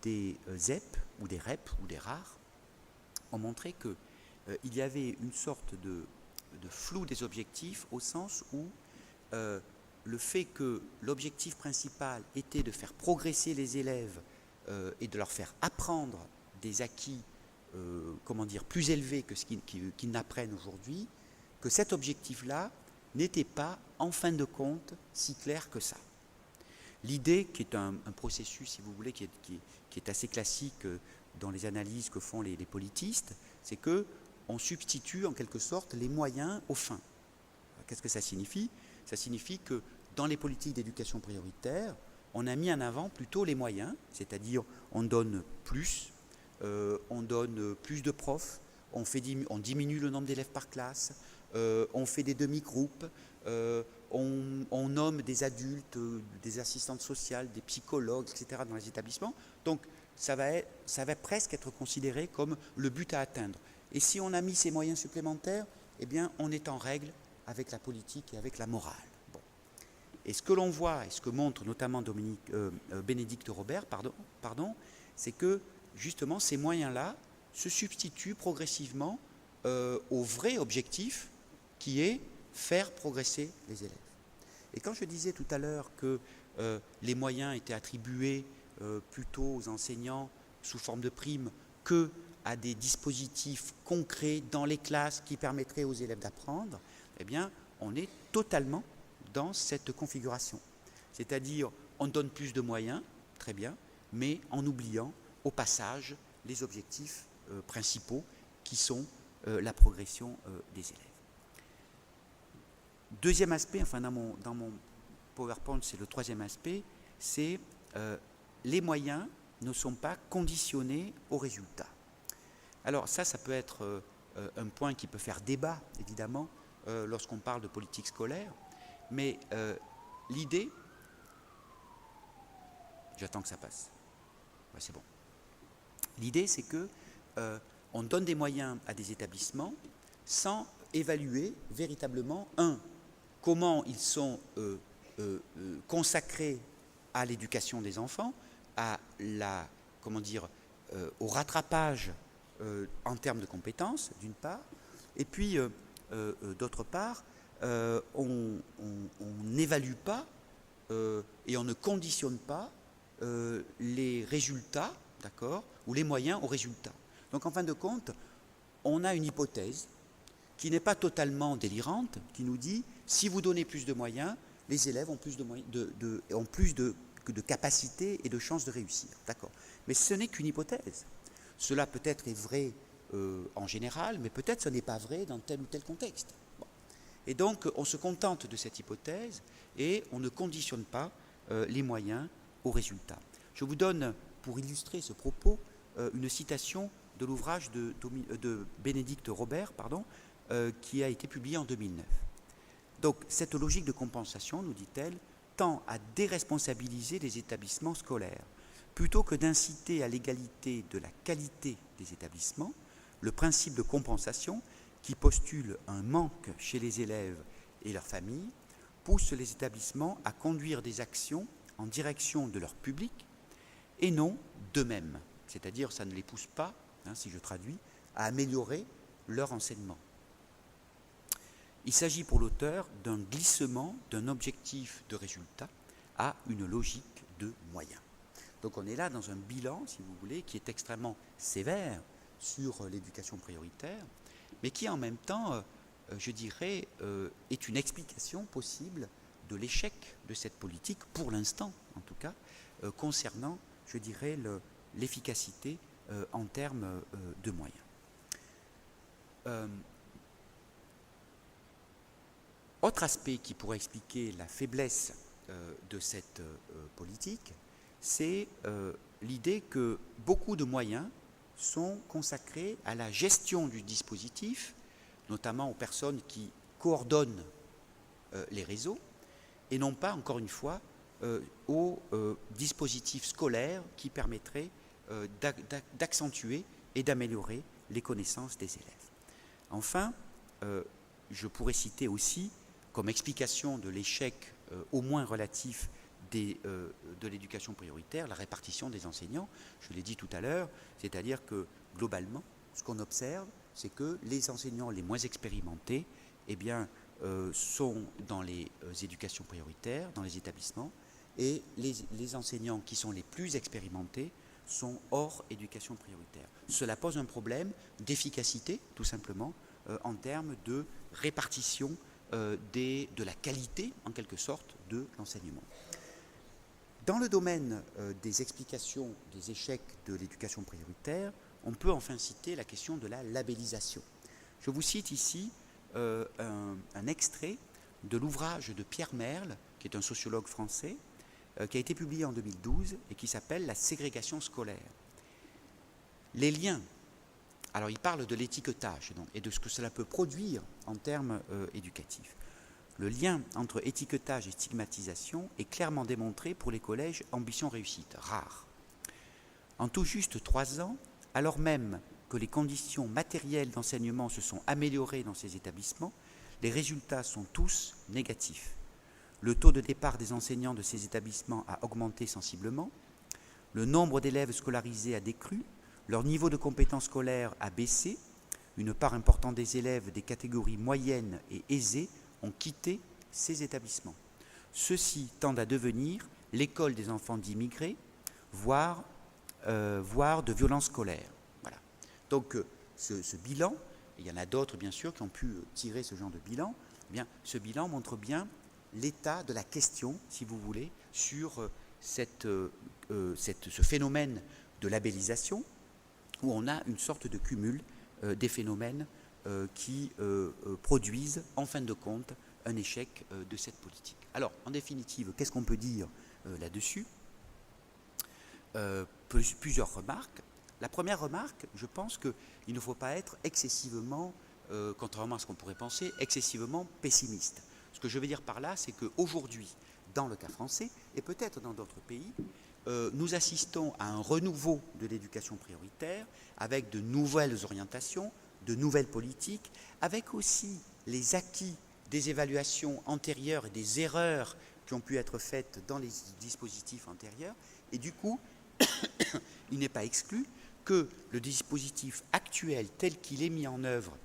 des ZEP ou des REP ou des RAR ont montré qu'il y avait une sorte de flou des objectifs au sens où le fait que l'objectif principal était de faire progresser les élèves et de leur faire apprendre des acquis plus élevés que ce qu'ils n'apprennent aujourd'hui, que cet objectif-là n'était pas, en fin de compte, si clair que ça. L'idée, qui est un processus, si vous voulez, qui est assez classique dans les analyses que font les politistes, c'est qu'on substitue en quelque sorte les moyens aux fins. Qu'est-ce que ça signifie? Ça signifie que dans les politiques d'éducation prioritaire, on a mis en avant plutôt les moyens, c'est-à-dire on donne plus de profs, on diminue le nombre d'élèves par classe, on fait des demi-groupes, on nomme des adultes, des assistantes sociales, des psychologues, etc. dans les établissements. Donc ça va presque être considéré comme le but à atteindre. Et si on a mis ces moyens supplémentaires, eh bien on est en règle avec la politique et avec la morale. Bon. Et ce que l'on voit, et ce que montre notamment Bénédicte Robert, c'est que justement ces moyens-là se substituent progressivement au vrai objectif qui est faire progresser les élèves. Et quand je disais tout à l'heure que les moyens étaient attribués plutôt aux enseignants sous forme de primes que à des dispositifs concrets dans les classes qui permettraient aux élèves d'apprendre, eh bien, on est totalement dans cette configuration. C'est-à-dire, on donne plus de moyens, très bien, mais en oubliant au passage les objectifs principaux qui sont la progression des élèves. Deuxième aspect, enfin dans mon PowerPoint, c'est le troisième aspect, c'est les moyens ne sont pas conditionnés aux résultats. Alors ça peut être un point qui peut faire débat, évidemment, lorsqu'on parle de politique scolaire, mais l'idée, j'attends que ça passe, ouais, c'est bon. L'idée, c'est que on donne des moyens à des établissements sans évaluer véritablement, comment ils sont consacrés à l'éducation des enfants, à au rattrapage en termes de compétences, d'une part, et puis d'autre part, on n'évalue pas et on ne conditionne pas les résultats, d'accord, ou les moyens aux résultats. Donc en fin de compte, on a une hypothèse qui n'est pas totalement délirante, qui nous dit si vous donnez plus de moyens, les élèves ont plus de capacités et de chances de réussir. D'accord. Mais ce n'est qu'une hypothèse. Cela peut-être est vrai en général, mais peut-être ce n'est pas vrai dans tel ou tel contexte. Bon. Et donc on se contente de cette hypothèse et on ne conditionne pas les moyens aux résultats. Je vous donne, pour illustrer ce propos, une citation de l'ouvrage de Bénédicte Robert, qui a été publié en 2009. Donc, cette logique de compensation, nous dit-elle, tend à déresponsabiliser les établissements scolaires. Plutôt que d'inciter à l'égalité de la qualité des établissements, le principe de compensation, qui postule un manque chez les élèves et leurs familles, pousse les établissements à conduire des actions en direction de leur public et non d'eux-mêmes. C'est-à-dire, ça ne les pousse pas, si je traduis, à améliorer leur enseignement. Il s'agit pour l'auteur d'un glissement d'un objectif de résultat à une logique de moyens. Donc on est là dans un bilan, si vous voulez, qui est extrêmement sévère sur l'éducation prioritaire, mais qui en même temps, je dirais, est une explication possible de l'échec de cette politique, pour l'instant en tout cas, concernant, je dirais, l'efficacité en termes de moyens. Autre aspect qui pourrait expliquer la faiblesse de cette politique, c'est l'idée que beaucoup de moyens sont consacrés à la gestion du dispositif, notamment aux personnes qui coordonnent les réseaux, et non pas, encore une fois, aux dispositifs scolaires qui permettraient d'accentuer et d'améliorer les connaissances des élèves. Enfin, je pourrais citer aussi, comme explication de l'échec au moins relatif de l'éducation prioritaire, la répartition des enseignants. Je l'ai dit tout à l'heure, c'est-à-dire que globalement, ce qu'on observe, c'est que les enseignants les moins expérimentés eh bien, sont dans les éducations prioritaires, dans les établissements, et les enseignants qui sont les plus expérimentés sont hors éducation prioritaire. Cela pose un problème d'efficacité, tout simplement, en termes de répartition de la qualité, en quelque sorte, de l'enseignement. Dans le domaine des explications des échecs de l'éducation prioritaire, on peut enfin citer la question de la labellisation. Je vous cite ici un extrait de l'ouvrage de Pierre Merle, qui est un sociologue français, qui a été publié en 2012 et qui s'appelle « La ségrégation scolaire ». Les liens, alors il parle de l'étiquetage et de ce que cela peut produire en termes éducatifs. Le lien entre étiquetage et stigmatisation est clairement démontré pour les collèges ambition-réussite, rares. En tout juste 3 ans, alors même que les conditions matérielles d'enseignement se sont améliorées dans ces établissements, les résultats sont tous négatifs. Le taux de départ des enseignants de ces établissements a augmenté sensiblement, le nombre d'élèves scolarisés a décru, leur niveau de compétence scolaire a baissé, une part importante des élèves des catégories moyennes et aisées ont quitté ces établissements. Ceux-ci tendent à devenir l'école des enfants d'immigrés, voire de violences scolaires. Voilà. Donc ce bilan, et il y en a d'autres bien sûr qui ont pu tirer ce genre de bilan, eh bien, ce bilan montre bien l'état de la question, si vous voulez, sur ce phénomène de labellisation, où on a une sorte de cumul des phénomènes qui produisent, en fin de compte, un échec de cette politique. Alors, en définitive, qu'est-ce qu'on peut dire là-dessus ? Plusieurs remarques. La première remarque, je pense qu'il ne faut pas être excessivement, contrairement à ce qu'on pourrait penser, excessivement pessimiste. Ce que je veux dire par là, c'est qu'aujourd'hui, dans le cas français, et peut-être dans d'autres pays, nous assistons à un renouveau de l'éducation prioritaire, avec de nouvelles orientations, de nouvelles politiques, avec aussi les acquis des évaluations antérieures et des erreurs qui ont pu être faites dans les dispositifs antérieurs. Et du coup, il n'est pas exclu que le dispositif actuel, tel qu'il est mis en œuvre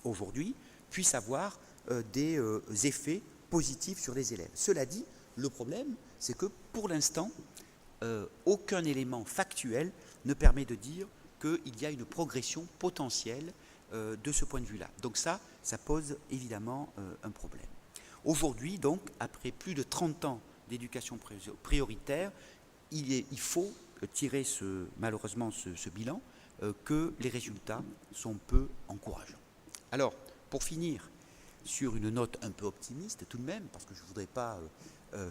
aujourd'hui, puisse avoir des effets positifs sur les élèves. Cela dit, le problème, c'est que pour l'instant, aucun élément factuel ne permet de dire qu'il y a une progression potentielle de ce point de vue-là. Donc ça pose évidemment un problème. Aujourd'hui, donc, après plus de 30 ans d'éducation prioritaire, il faut tirer malheureusement ce bilan, que les résultats sont peu encourageants. Alors, pour finir sur une note un peu optimiste tout de même, parce que je ne voudrais pas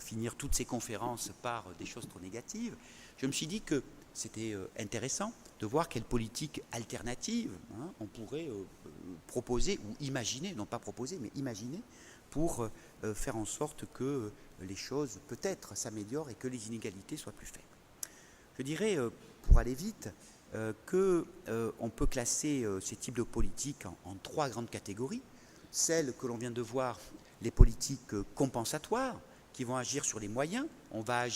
finir toutes ces conférences par des choses trop négatives, je me suis dit que c'était intéressant de voir quelle politique alternative on pourrait proposer ou imaginer, non pas proposer, mais imaginer pour faire en sorte que les choses peut-être s'améliorent et que les inégalités soient plus faibles. Je dirais, pour aller vite, qu'on peut classer ces types de politiques en 3 grandes catégories. Celles que l'on vient de voir, les politiques compensatoires, qui vont agir sur les moyens. On va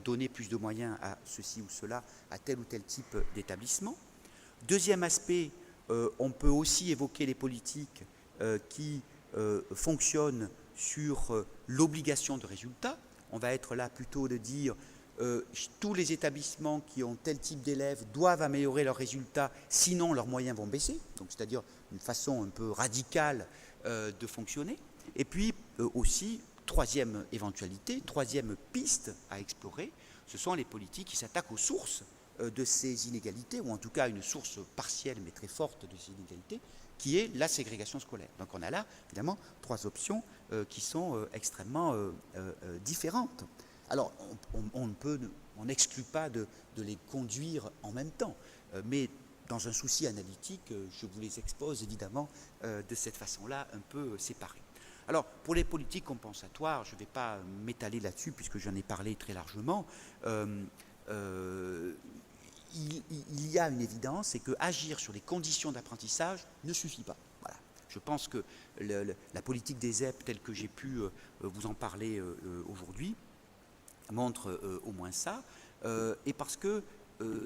donner plus de moyens à ceci ou cela, à tel ou tel type d'établissement. Deuxième aspect, on peut aussi évoquer les politiques qui fonctionnent sur l'obligation de résultat. On va être là plutôt de dire tous les établissements qui ont tel type d'élèves doivent améliorer leurs résultats, sinon leurs moyens vont baisser. Donc, c'est-à-dire une façon un peu radicale de fonctionner. Et puis aussi, troisième éventualité, troisième piste à explorer, ce sont les politiques qui s'attaquent aux sources de ces inégalités, ou en tout cas une source partielle mais très forte de ces inégalités, qui est la ségrégation scolaire. Donc on a là, évidemment, trois options qui sont extrêmement différentes. Alors on n'exclut pas de les conduire en même temps, mais dans un souci analytique, je vous les expose évidemment de cette façon-là, un peu séparée. Alors, pour les politiques compensatoires, je ne vais pas m'étaler là-dessus puisque j'en ai parlé très largement. Il y a une évidence, c'est que agir sur les conditions d'apprentissage ne suffit pas. Voilà. Je pense que la politique des ZEP, telle que j'ai pu vous en parler aujourd'hui, montre au moins ça, et parce que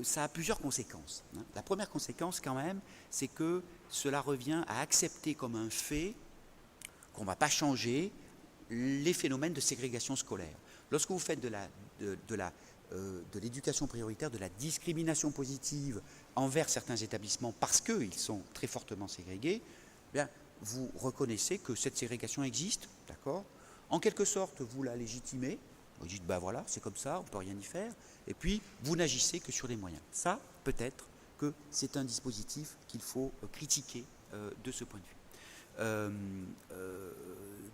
ça a plusieurs conséquences. La première conséquence, quand même, c'est que cela revient à accepter comme un fait qu'on ne va pas changer les phénomènes de ségrégation scolaire. Lorsque vous faites de l'éducation prioritaire, de la discrimination positive envers certains établissements parce qu'ils sont très fortement ségrégés, eh bien, vous reconnaissez que cette ségrégation existe, d'accord ? En quelque sorte, vous la légitimez, vous dites, ben voilà, c'est comme ça, on ne peut rien y faire, et puis vous n'agissez que sur les moyens. Ça, peut-être que c'est un dispositif qu'il faut critiquer de ce point de vue.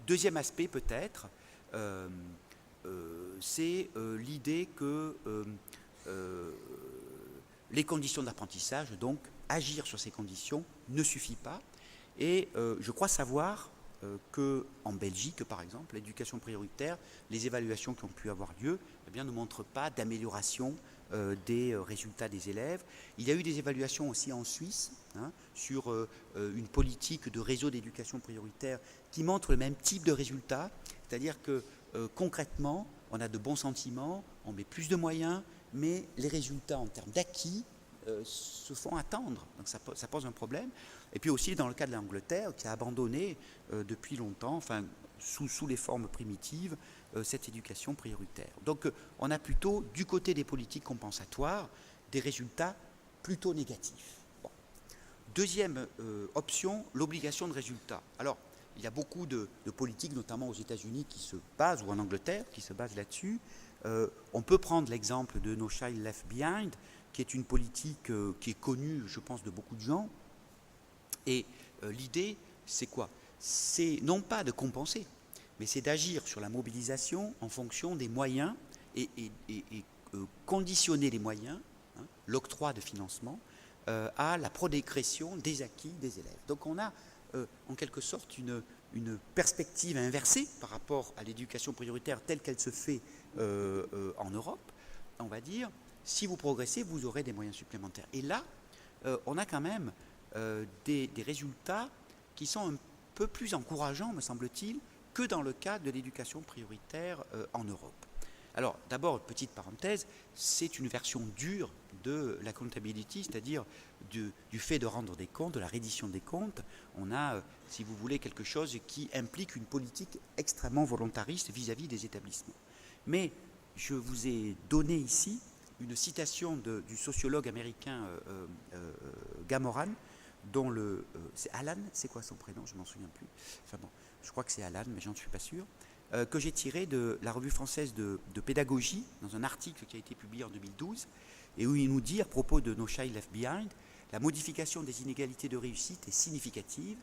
Deuxième aspect, peut-être, c'est l'idée que les conditions d'apprentissage, donc agir sur ces conditions, ne suffit pas. Et je crois savoir qu'en Belgique, par exemple, l'éducation prioritaire, les évaluations qui ont pu avoir lieu, eh bien, ne montrent pas d'amélioration des résultats des élèves. Il y a eu des évaluations aussi en Suisse sur une politique de réseau d'éducation prioritaire qui montre le même type de résultats, c'est-à-dire que concrètement, on a de bons sentiments, on met plus de moyens, mais les résultats en termes d'acquis se font attendre. Donc ça pose un problème. Et puis aussi dans le cas de l'Angleterre, qui a abandonné depuis longtemps, enfin sous les formes primitives, cette éducation prioritaire. Donc on a plutôt, du côté des politiques compensatoires, des résultats plutôt négatifs. Bon. Deuxième option, l'obligation de résultat. Alors, il y a beaucoup de politiques, notamment aux États-Unis, qui se basent, ou en Angleterre, qui se basent là-dessus. On peut prendre l'exemple de No Child Left Behind, qui est une politique qui est connue, je pense, de beaucoup de gens. Et l'idée, c'est quoi? C'est non pas de compenser, mais c'est d'agir sur la mobilisation en fonction des moyens et conditionner les moyens, l'octroi de financement, à la progression des acquis des élèves. Donc on a en quelque sorte une perspective inversée par rapport à l'éducation prioritaire telle qu'elle se fait en Europe. On va dire, si vous progressez, vous aurez des moyens supplémentaires. Et là, on a quand même des résultats qui sont un peu plus encourageants, me semble-t-il, que dans le cas de l'éducation prioritaire en Europe. Alors, d'abord, petite parenthèse, c'est une version dure de l'accountability, c'est-à-dire du fait de rendre des comptes, de la reddition des comptes. On a, si vous voulez, quelque chose qui implique une politique extrêmement volontariste vis-à-vis des établissements. Mais je vous ai donné ici une citation du sociologue américain Gamoran, dont c'est Alan, c'est quoi son prénom? Je ne m'en souviens plus. Enfin bon, je crois que c'est Alan, mais j'en suis pas sûr. Que j'ai tiré de la revue française de pédagogie, dans un article qui a été publié en 2012, et où il nous dit, à propos de No Child Left Behind, la modification des inégalités de réussite est significative,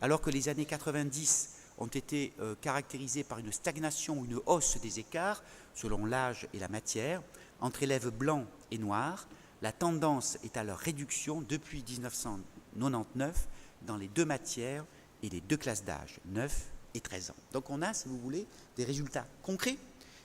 alors que les années 90 ont été caractérisées par une stagnation ou une hausse des écarts, selon l'âge et la matière, entre élèves blancs et noirs. La tendance est à leur réduction depuis 1999 dans les deux matières et les deux classes d'âge, 9 et 13 ans. Donc on a, si vous voulez, des résultats concrets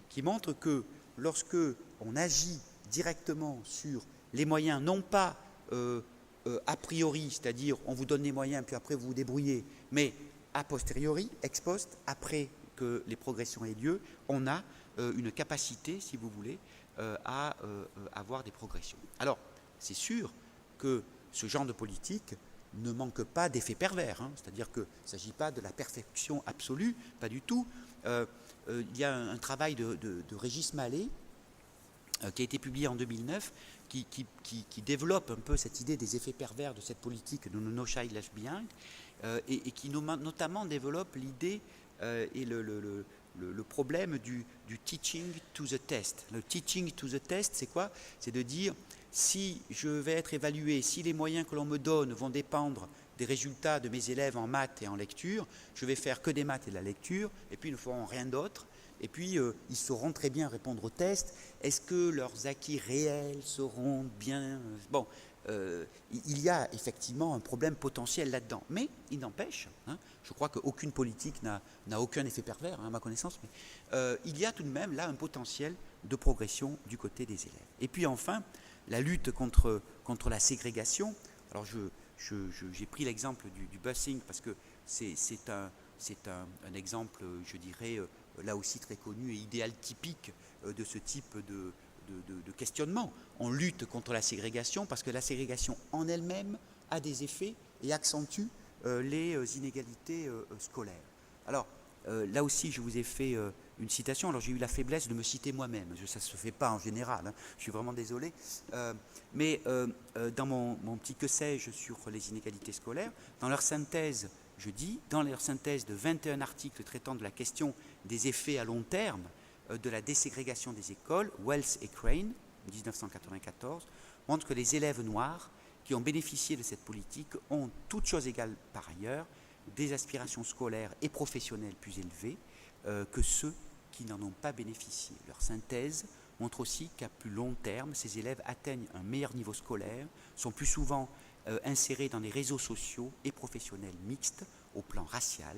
qui montrent que lorsque on agit directement sur les moyens, non pas a priori, c'est-à-dire on vous donne les moyens puis après vous vous débrouillez, mais a posteriori, ex post, après que les progressions aient lieu, on a une capacité, si vous voulez, à avoir des progressions. Alors, c'est sûr que ce genre de politique ne manque pas d'effets pervers, c'est-à-dire qu'il ne s'agit pas de la perfection absolue, pas du tout. Il y a un travail de Régis Mallet qui a été publié en 2009 qui développe un peu cette idée des effets pervers de cette politique de No Child Left Behind et qui notamment développe l'idée et le problème du teaching to the test. Le teaching to the test, c'est quoi? C'est de dire si je vais être évalué, si les moyens que l'on me donne vont dépendre des résultats de mes élèves en maths et en lecture, je vais faire que des maths et de la lecture, et puis ils ne feront rien d'autre. Et puis, ils sauront très bien répondre aux tests. Est-ce que leurs acquis réels seront bien... Bon, il y a effectivement un problème potentiel là-dedans. Mais il n'empêche, hein, je crois qu'aucune politique n'a aucun effet pervers, hein, à ma connaissance, mais il y a tout de même là un potentiel de progression du côté des élèves. Et puis enfin, la lutte contre la ségrégation. Alors j'ai pris l'exemple du busing parce que c'est un exemple, je dirais, là aussi très connu et idéal typique de ce type de questionnement. On lutte contre la ségrégation parce que la ségrégation en elle-même a des effets et accentue les inégalités scolaires. Alors, là aussi, je vous ai fait une citation. Alors, j'ai eu la faiblesse de me citer moi-même. Ça ne se fait pas en général. Hein. Je suis vraiment désolé. Mais dans mon petit que sais-je sur les inégalités scolaires, dans leur synthèse, je dis, dans leur synthèse de 21 articles traitant de la question des effets à long terme de la déségrégation des écoles, Wells et Crane, 1994, montrent que les élèves noirs qui ont bénéficié de cette politique ont, toutes choses égales par ailleurs, des aspirations scolaires et professionnelles plus élevées que ceux qui n'en ont pas bénéficié. Leur synthèse montre aussi qu'à plus long terme, ces élèves atteignent un meilleur niveau scolaire, sont plus souvent insérés dans les réseaux sociaux et professionnels mixtes au plan racial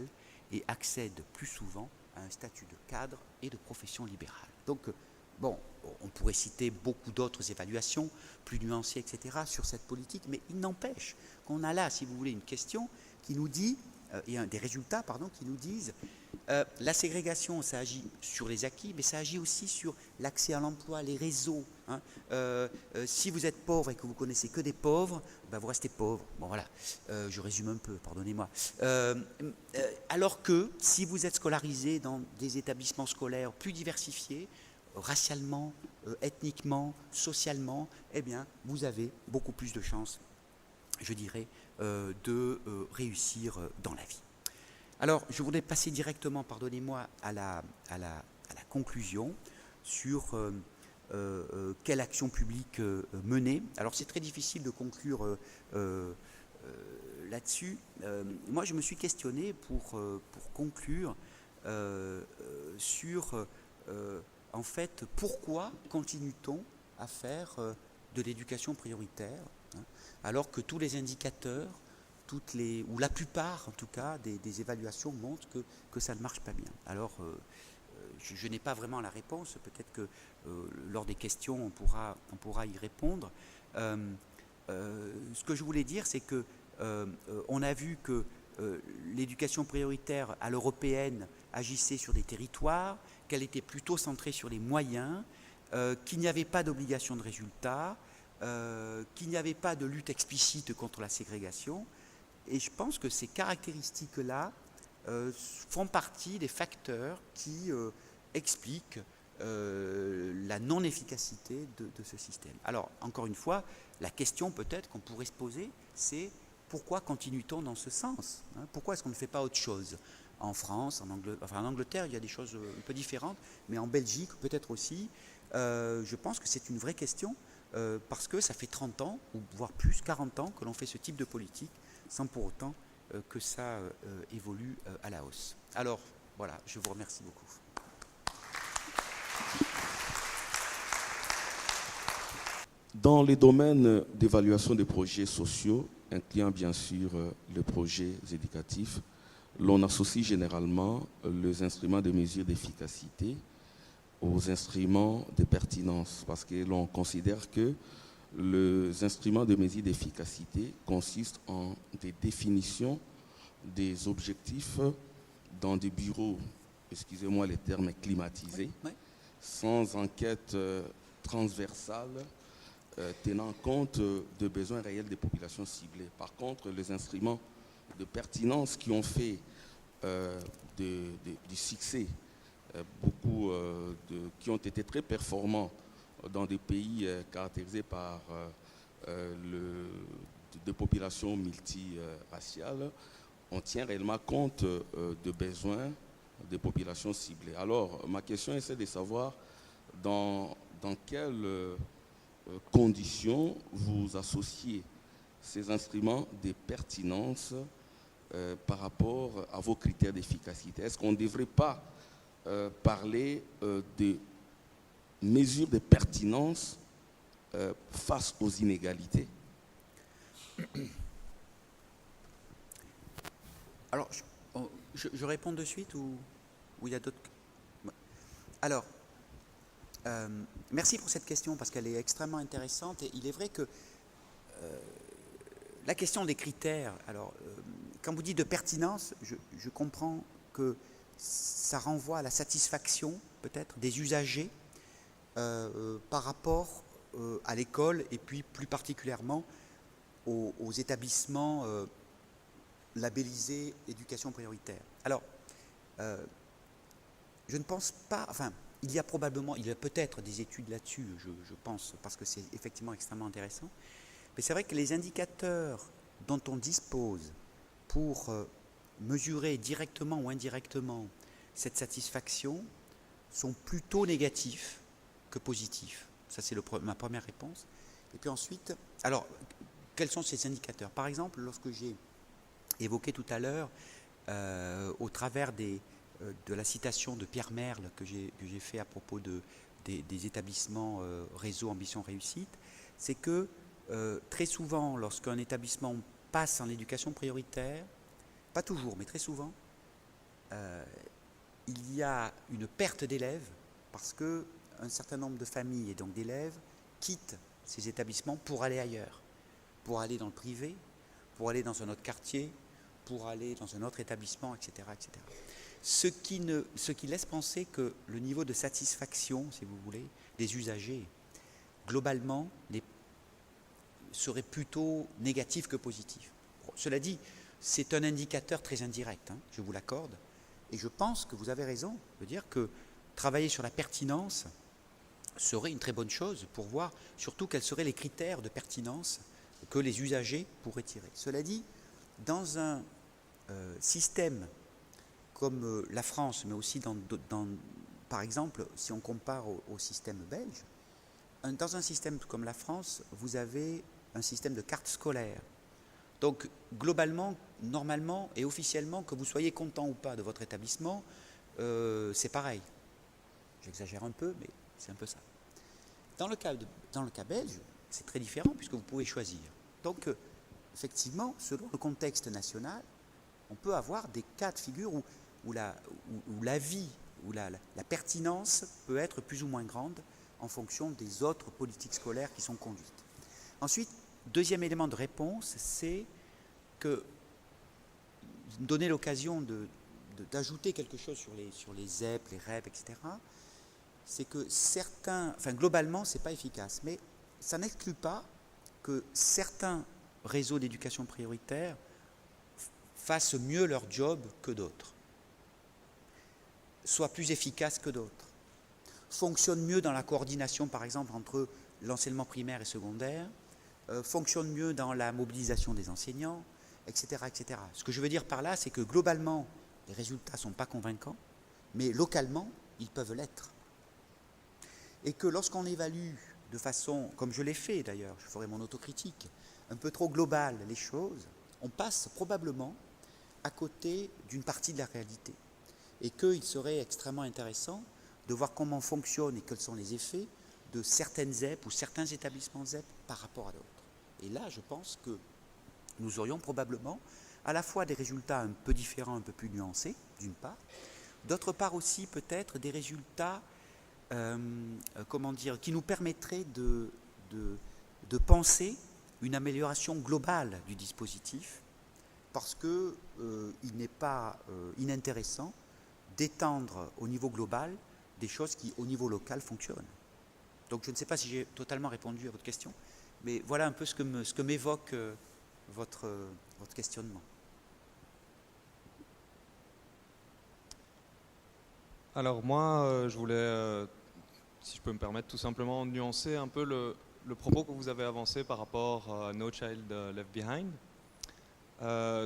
et accèdent plus souvent à un statut de cadre et de profession libérale. Donc, bon, on pourrait citer beaucoup d'autres évaluations plus nuancées, etc., sur cette politique, mais il n'empêche qu'on a là, si vous voulez, une question qui nous dit, et des résultats, pardon, qui nous disent la ségrégation, ça agit sur les acquis, mais ça agit aussi sur l'accès à l'emploi, les réseaux. Hein. Si vous êtes pauvre et que vous connaissez que des pauvres, ben vous restez pauvre. Bon voilà, je résume un peu, pardonnez-moi. Alors que si vous êtes scolarisé dans des établissements scolaires plus diversifiés, racialement, ethniquement, socialement, eh bien, vous avez beaucoup plus de chances, je dirais, de réussir dans la vie. Alors, je voudrais passer directement, pardonnez-moi, à la conclusion sur quelle action publique mener. Alors, c'est très difficile de conclure là-dessus. Moi, je me suis questionné pour conclure sur, en fait, pourquoi continue-t-on à faire de l'éducation prioritaire, hein, alors que tous les indicateurs, ou la plupart en tout cas des évaluations montrent que ça ne marche pas bien. Alors je n'ai pas vraiment la réponse, peut-être que lors des questions on pourra y répondre. Ce que je voulais dire, c'est que on a vu que l'éducation prioritaire à l'européenne agissait sur des territoires, qu'elle était plutôt centrée sur les moyens, qu'il n'y avait pas d'obligation de résultat, qu'il n'y avait pas de lutte explicite contre la ségrégation. Et je pense que ces caractéristiques-là font partie des facteurs qui expliquent la non-efficacité de ce système. Alors, encore une fois, la question peut-être qu'on pourrait se poser, c'est pourquoi continue-t-on dans ce sens, hein? Pourquoi est-ce qu'on ne fait pas autre chose? En France, en Angleterre, il y a des choses un peu différentes, mais en Belgique peut-être aussi. Je pense que c'est une vraie question, parce que ça fait 30 ans, ou voire plus, 40 ans, que l'on fait ce type de politique, sans pour autant que ça évolue à la hausse. Alors, voilà, je vous remercie beaucoup. Dans les domaines d'évaluation des projets sociaux, incluant bien sûr les projets éducatifs, l'on associe généralement les instruments de mesure d'efficacité aux instruments de pertinence, parce que l'on considère que les instruments de mesure d'efficacité consistent en des définitions des objectifs dans des bureaux, excusez-moi les termes climatisés, sans enquête transversale tenant compte de besoins réels des populations ciblées. Par contre, les instruments de pertinence qui ont fait du succès, qui ont été très performants dans des pays caractérisés par des populations multiraciales, on tient réellement compte de besoins des populations ciblées. Alors, ma question est de savoir dans quelle conditions vous associez ces instruments de pertinence par rapport à vos critères d'efficacité? Est-ce qu'on ne devrait pas parler de mesures de pertinence face aux inégalités? Alors, je réponds de suite ou il y a d'autres... Alors, merci pour cette question parce qu'elle est extrêmement intéressante et il est vrai que la question des critères, alors, quand vous dites de pertinence, je comprends que ça renvoie à la satisfaction peut-être des usagers par rapport à l'école et puis plus particulièrement aux établissements labellisés éducation prioritaire. Alors, je ne pense pas, enfin, il y a peut-être des études là-dessus, je pense, parce que c'est effectivement extrêmement intéressant, mais c'est vrai que les indicateurs dont on dispose pour mesurer directement ou indirectement cette satisfaction sont plutôt négatifs que positifs. Ça, c'est ma première réponse. Et puis ensuite, alors, quels sont ces indicateurs? Par exemple, lorsque j'ai évoqué tout à l'heure, au travers de la citation de Pierre Merle que j'ai fait à propos des établissements réseau ambition réussite, c'est que très souvent, lorsqu'un établissement passe en éducation prioritaire, pas toujours, mais très souvent, il y a une perte d'élèves parce qu'un certain nombre de familles et donc d'élèves quittent ces établissements pour aller ailleurs, pour aller dans le privé, pour aller dans un autre quartier, pour aller dans un autre établissement, etc. etc. Ce qui laisse penser que le niveau de satisfaction, si vous voulez, des usagers, globalement, serait plutôt négatif que positif. Cela dit, c'est un indicateur très indirect, hein, je vous l'accorde, et je pense que vous avez raison de dire que travailler sur la pertinence serait une très bonne chose pour voir surtout quels seraient les critères de pertinence que les usagers pourraient tirer. Cela dit, dans un système comme la France, mais aussi par exemple, si on compare au système belge, dans un système comme la France, vous avez un système de carte scolaire. Donc, globalement, normalement et officiellement, que vous soyez content ou pas de votre établissement, c'est pareil. J'exagère un peu, mais c'est un peu ça. Dans le cas belge, c'est très différent puisque vous pouvez choisir. Donc, effectivement, selon le contexte national, on peut avoir des cas de figure où la vie, où la pertinence peut être plus ou moins grande en fonction des autres politiques scolaires qui sont conduites. Ensuite, deuxième élément de réponse, c'est que vous me donnez l'occasion d'ajouter quelque chose sur les ZEP, les REP, etc. C'est que globalement, ce n'est pas efficace, mais ça n'exclut pas que certains réseaux d'éducation prioritaire fassent mieux leur job que d'autres, soient plus efficaces que d'autres, fonctionnent mieux dans la coordination, par exemple, entre l'enseignement primaire et secondaire, fonctionnent mieux dans la mobilisation des enseignants, etc., etc. Ce que je veux dire par là, c'est que globalement, les résultats ne sont pas convaincants, mais localement, ils peuvent l'être. Et que lorsqu'on évalue de façon, comme je l'ai fait d'ailleurs, je ferai mon autocritique, un peu trop globale les choses, on passe probablement à côté d'une partie de la réalité. Et qu'il serait extrêmement intéressant de voir comment fonctionnent et quels sont les effets de certaines ZEP ou certains établissements ZEP par rapport à d'autres. Et là, je pense que nous aurions probablement à la fois des résultats un peu différents, un peu plus nuancés, d'une part, d'autre part aussi peut-être des résultats qui nous permettraient de penser une amélioration globale du dispositif, parce qu'il n'est pas inintéressant d'étendre au niveau global des choses qui, au niveau local, fonctionnent. Donc je ne sais pas si j'ai totalement répondu à votre question, mais voilà un peu ce que m'évoque votre questionnement. Alors moi, je voulais, si je peux me permettre, tout simplement nuancer un peu le propos que vous avez avancé par rapport à No Child Left Behind.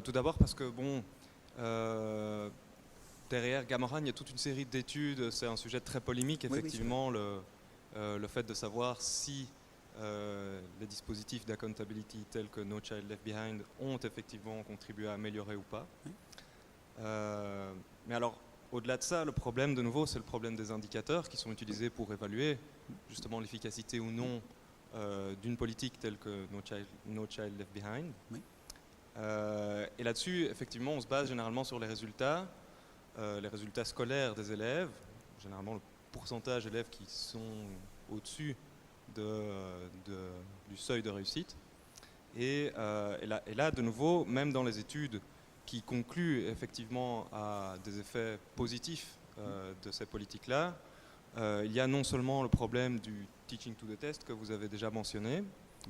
Tout d'abord parce que, bon, derrière Gamoran, il y a toute une série d'études, c'est un sujet très polémique, effectivement, oui, le fait de savoir si les dispositifs d'accountability tels que No Child Left Behind ont effectivement contribué à améliorer ou pas. Oui. Mais alors, au-delà de ça, le problème de nouveau, c'est le problème des indicateurs qui sont utilisés pour évaluer justement l'efficacité ou non d'une politique telle que No Child Left Behind. Oui. Et là-dessus, effectivement, on se base généralement sur les résultats scolaires des élèves, généralement le pourcentage d'élèves qui sont au-dessus du seuil de réussite. Et là, de nouveau, même dans les études qui concluent effectivement à des effets positifs de ces politiques-là, il y a non seulement le problème du teaching to the test que vous avez déjà mentionné,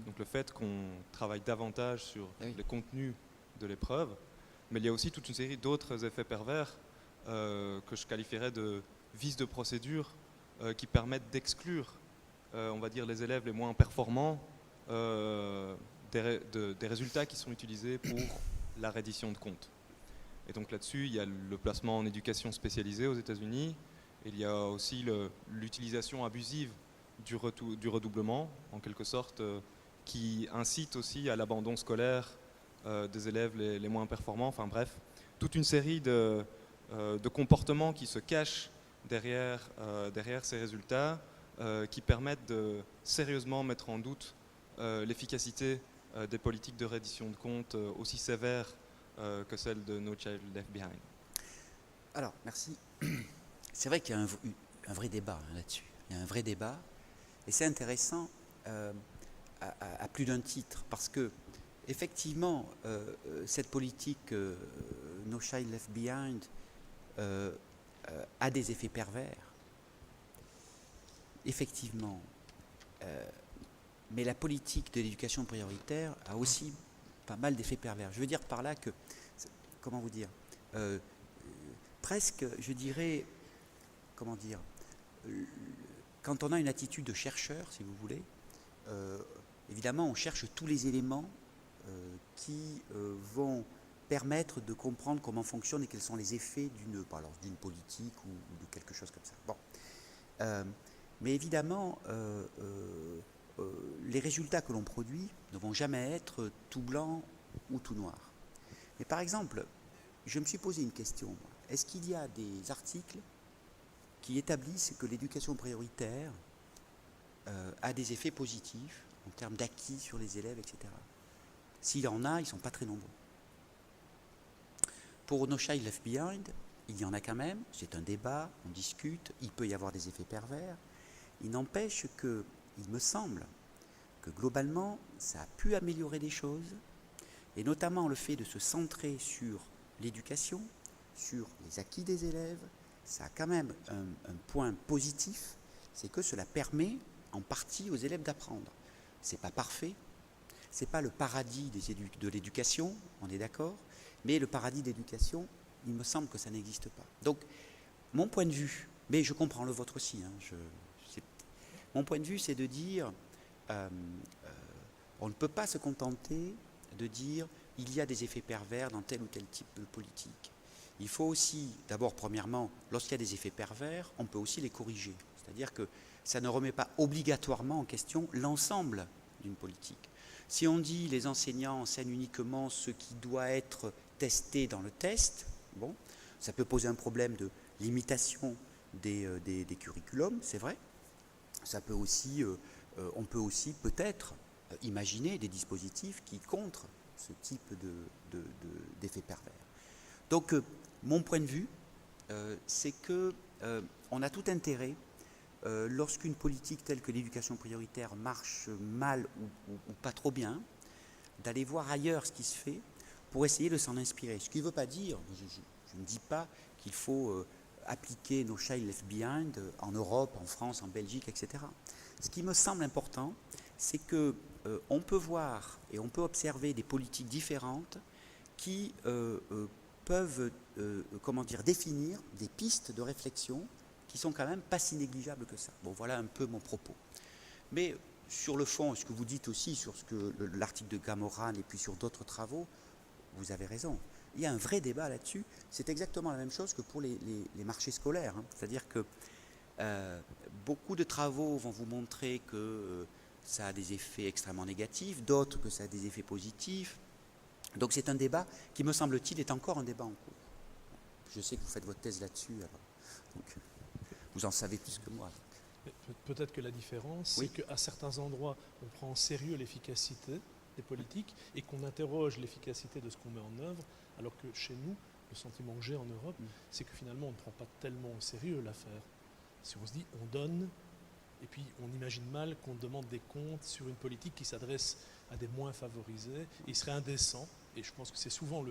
donc le fait qu'on travaille davantage sur les contenus de l'épreuve, mais il y a aussi toute une série d'autres effets pervers que je qualifierais de vices de procédure qui permettent d'exclure, on va dire, les élèves les moins performants des résultats qui sont utilisés pour la reddition de comptes. Et donc là-dessus, il y a le placement en éducation spécialisée aux États-Unis, il y a aussi l'utilisation abusive du redoublement, en quelque sorte, qui incite aussi à l'abandon scolaire des élèves les moins performants. Enfin bref, toute une série de comportements qui se cachent derrière ces résultats, qui permettent de sérieusement mettre en doute l'efficacité des politiques de reddition de comptes aussi sévères que celles de No Child Left Behind. Alors, merci. C'est vrai qu'il y a un vrai débat là-dessus. Il y a un vrai débat. Et c'est intéressant à plus d'un titre, parce que effectivement, cette politique No Child Left Behind a des effets pervers. Effectivement. Mais la politique de l'éducation prioritaire a aussi pas mal d'effets pervers. Je veux dire par là que, comment vous dire, presque, je dirais, comment dire, quand on a une attitude de chercheur, si vous voulez, évidemment, on cherche tous les éléments qui vont permettre de comprendre comment fonctionne et quels sont les effets d'une politique ou de quelque chose comme ça. Bon. Mais évidemment, les résultats que l'on produit ne vont jamais être tout blanc ou tout noir. Mais par exemple, je me suis posé une question. Est-ce qu'il y a des articles qui établissent que l'éducation prioritaire a des effets positifs en termes d'acquis sur les élèves, etc. S'il y en a, ils ne sont pas très nombreux. Pour No Child Left Behind, il y en a quand même, c'est un débat, on discute, il peut y avoir des effets pervers. Il n'empêche que, il me semble, que globalement, ça a pu améliorer des choses, et notamment le fait de se centrer sur l'éducation, sur les acquis des élèves, ça a quand même un point positif, c'est que cela permet en partie aux élèves d'apprendre. C'est pas parfait, c'est pas le paradis de l'éducation, on est d'accord, mais le paradis d'éducation, il me semble que ça n'existe pas. Donc, mon point de vue, mais je comprends le vôtre aussi, mon point de vue, c'est de dire, on ne peut pas se contenter de dire il y a des effets pervers dans tel ou tel type de politique. Il faut aussi, d'abord, premièrement, lorsqu'il y a des effets pervers, on peut aussi les corriger. C'est-à-dire que ça ne remet pas obligatoirement en question l'ensemble d'une politique. Si on dit les enseignants enseignent uniquement ce qui doit être testé dans le test, bon, ça peut poser un problème de limitation des curriculums, c'est vrai. Ça peut aussi, on peut aussi peut-être imaginer des dispositifs qui contrent ce type d'effets pervers. Donc, mon point de vue, c'est que on a tout intérêt, lorsqu'une politique telle que l'éducation prioritaire marche mal ou pas trop bien, d'aller voir ailleurs ce qui se fait pour essayer de s'en inspirer. Ce qui ne veut pas dire, je ne dis pas qu'il faut appliquer No Child Left Behind en Europe, en France, en Belgique, etc. Ce qui me semble important, c'est que on peut voir et on peut observer des politiques différentes qui peuvent définir des pistes de réflexion qui sont quand même pas si négligeables que ça. Bon, voilà un peu mon propos. Mais sur le fond, ce que vous dites aussi sur l'article de Gamoran et puis sur d'autres travaux, vous avez raison. Il y a un vrai débat là-dessus. C'est exactement la même chose que pour les marchés scolaires. C'est-à-dire que beaucoup de travaux vont vous montrer que ça a des effets extrêmement négatifs, d'autres que ça a des effets positifs. Donc c'est un débat qui, me semble-t-il, est encore un débat en cours. Je sais que vous faites votre thèse là-dessus, alors donc, vous en savez plus que moi. Peut-être que la différence, Oui. c'est qu'à certains endroits, on prend en sérieux l'efficacité des politiques et qu'on interroge l'efficacité de ce qu'on met en œuvre, alors que chez nous, le sentiment que j'ai en Europe, c'est que finalement, on ne prend pas tellement au sérieux l'affaire. Si on se dit, on donne, et puis on imagine mal qu'on demande des comptes sur une politique qui s'adresse à des moins favorisés, il serait indécent, et je pense que c'est souvent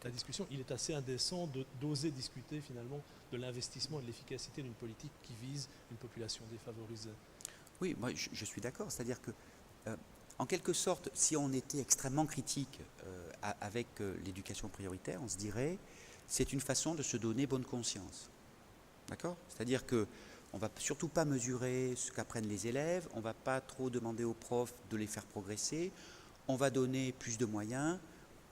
la discussion, il est assez indécent d'oser discuter finalement de l'investissement et de l'efficacité d'une politique qui vise une population défavorisée. Oui, moi je suis d'accord. C'est-à-dire que, en quelque sorte, si on était extrêmement critique avec l'éducation prioritaire, on se dirait c'est une façon de se donner bonne conscience. D'accord ? C'est-à-dire que on ne va surtout pas mesurer ce qu'apprennent les élèves, on ne va pas trop demander aux profs de les faire progresser, on va donner plus de moyens.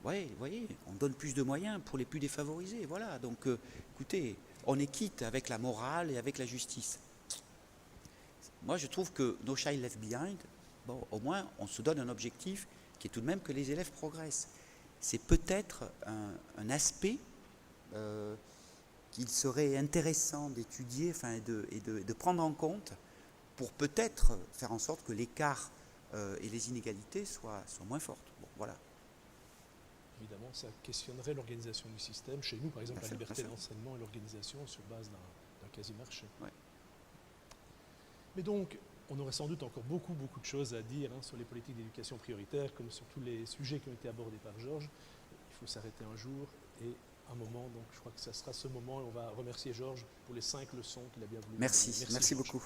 Oui, vous voyez, on donne plus de moyens pour les plus défavorisés. Voilà, donc écoutez, on est quitte avec la morale et avec la justice. Moi, je trouve que No Child Left Behind, bon, au moins, on se donne un objectif qui est tout de même que les élèves progressent. C'est peut-être un aspect qu'il serait intéressant d'étudier, enfin, et de prendre en compte pour peut-être faire en sorte que l'écart et les inégalités soient moins fortes. Bon, voilà. Évidemment, ça questionnerait l'organisation du système. Chez nous, par exemple, la liberté bien sûr. d'enseignement et l'organisation sur base d'un quasi-marché. Ouais. Mais donc, on aurait sans doute encore beaucoup de choses à dire sur les politiques d'éducation prioritaire, comme sur tous les sujets qui ont été abordés par Georges. Il faut s'arrêter un jour et un moment, donc je crois que ça sera ce moment, et on va remercier Georges pour les 5 leçons qu'il a bien voulu nous donner. Merci Georges. beaucoup.